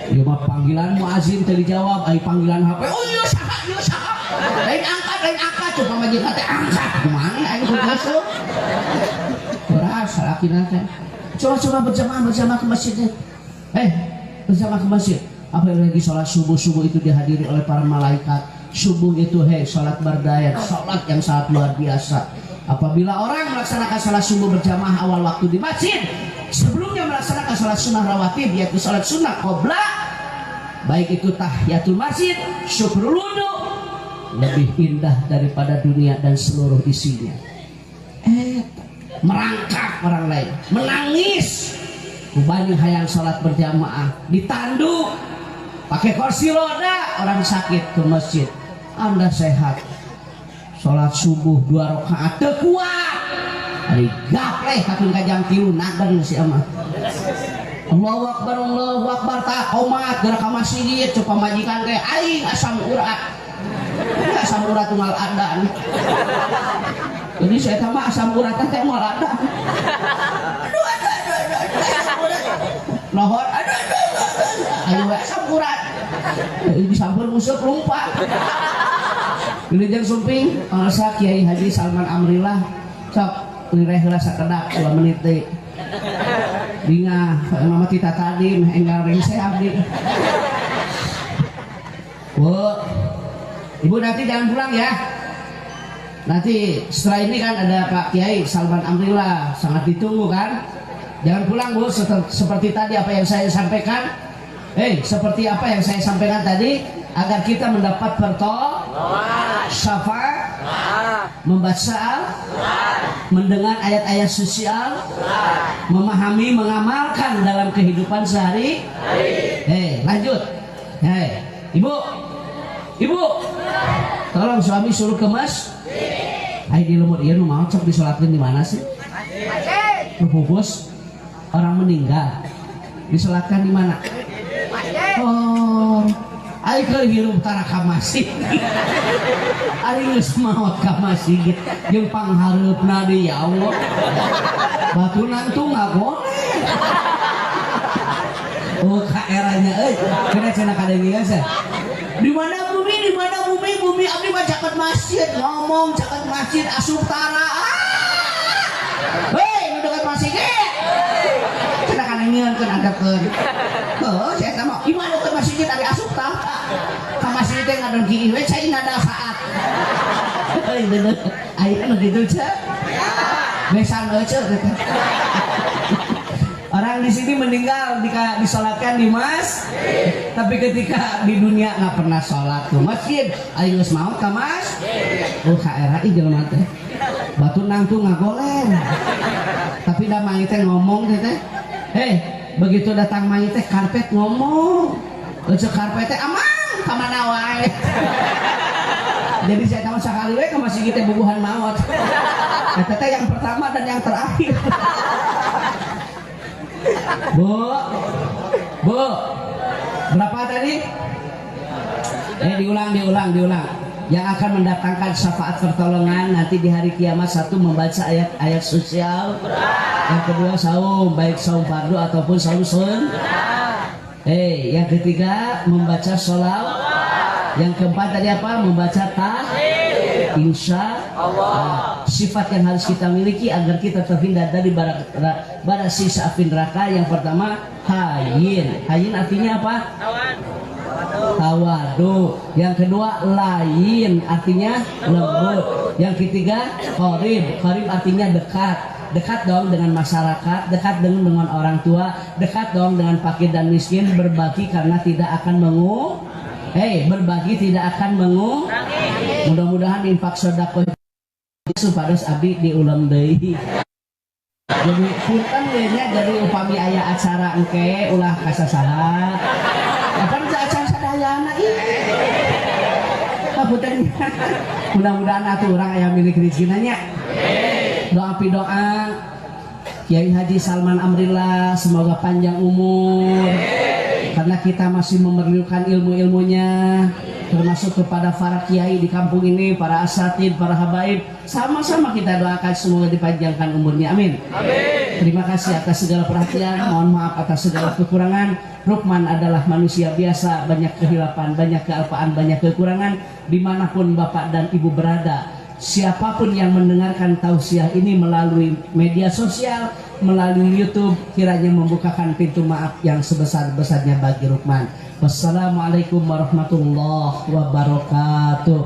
S1: Ya mah panggilan muazin teu dijawab, ai panggilan HP. Oh iya saha. Lain angkat coba majikan teh angkat. Kumaha aing kudu beras salakina teh. Coba berjamaah ke masjid teh. Berjamaah ke masjid. Apalagi sholat subuh itu dihadiri oleh para malaikat. Subuh itu sholat berdaya, sholat yang sangat luar biasa. Apabila orang melaksanakan sholat subuh berjamaah awal waktu di masjid, sebelumnya melaksanakan sholat sunnah rawatib yaitu sholat sunnah qobliyah, baik itu tahiyatul masjid, syukrul wudu, lebih indah daripada dunia dan seluruh isinya. Merangkak orang lain, menangis, banyak hayang sholat berjamaah, ditanduk, pakai kursi roda, orang sakit ke masjid. Anda sehat, sholat subuh 2 rakaat teu kuat. Ari gapleh kakeun ka jam 3 nagen si amah. Allahu akbar tak qomat geura ka masjid coba majikan teh aing asam urat tunggal adan. Jadi saya mah asam urat teh moal adan. Aduh. Lohor aduh. Ayo asam urat. Disampur musuh lumpat. Wilujeng sumping pangasa Kiai Haji Salman Amrillah sok lireh heula sakedak 2 menit teh. Dingah mama kita tadi mah enggal ring saya abdi. Ibu nanti jangan pulang ya. Nanti setelah ini kan ada Pak Kiai Salman Amrillah, sangat ditunggu kan. Jangan pulang Bu, seperti tadi apa yang saya sampaikan. Seperti apa yang saya sampaikan tadi, agar kita mendapat syafaat, membaca, mendengar ayat-ayat sosial, memahami, mengamalkan dalam kehidupan sehari. Lanjut. Ibu, Ibu, tolong suami suruh ke masjid. Ayo di lumur iya nu mau cok disolatin di mana sih? Bungkus orang meninggal disolatkan di mana? Oh, ayo ke hirup tara ka masjid. Ari geus maot ka masjid jeung panghareupna di ya Allah. Batu nantung ngaboleh. Oh, ka eranya euy. Kena cenah kadeungeun sih. Di mana bumi, bumi abdi mah caket masjid, ngomong caket masjid asup tara. Hei, nu dekat masjid ge. Cenah kadeungeun keun angkatkeun. Heuh, saya teh mah iman dekat masjid ari asup tara. Ka masjid teh ngadon kieu we cai nada saat. Heuh, bener. Ayeuna gitu cek. Besan euceuk teh. Orang di sini meninggal disolatkan di masjid, tapi ketika di dunia nggak pernah sholat ke masjid. Ayo geus maot ka masjid. Oh KRI jelema teh. Batu nangtung ngagoler. Tapi da mayit teh ngomong teh. Hei, begitu datang mayit teh karpet ngomong. Euceuk karpet teh amang ka mana wae. Jadi saya tahu sekali we ka masjid teh bubuhan maot. Eta teh yang pertama dan yang terakhir. Bu, berapa tadi? Diulang. Yang akan mendatangkan syafaat pertolongan nanti di hari kiamat, satu membaca ayat-ayat sosial, yang kedua saum, baik saum fardu ataupun saum sunnah. Yang ketiga membaca sholawat, yang keempat tadi apa? Membaca insya Allah. Sifat yang harus kita miliki agar kita terhindar dari bara siksa api neraka. Yang pertama hayin artinya apa? Tawadu. Yang kedua layin artinya lembut. Yang ketiga qarib artinya dekat dong dengan masyarakat, dekat dengan orang tua, dekat dong dengan fakir dan miskin. Berbagi karena tidak akan berbagi tidak akan mudah-mudahan infak sedekah supados abdi diulang deui. Jadi punten we nya jadi upami aya acara engke ulah kasasaha. Apa acara sadayana ieu? Punten. Mudah-mudahan atuh urang aya milik rezekina nya. Doa Kiai Haji Salman Amrillah semoga panjang umur. Karena kita masih memerlukan ilmu-ilmunya, termasuk kepada para kiai di kampung ini, para asatid, para habaib. Sama-sama kita doakan semoga dipanjangkan umurnya, amin. Terima kasih atas segala perhatian, mohon maaf atas segala kekurangan. Rukman adalah manusia biasa, banyak kehilapan, banyak kealpaan, banyak kekurangan. Dimanapun Bapak dan Ibu berada, siapapun yang mendengarkan tausiah ini melalui media sosial, melalui YouTube, kiranya membukakan pintu maaf yang sebesar-besarnya bagi Rukman. Wassalamualaikum warahmatullahi wabarakatuh.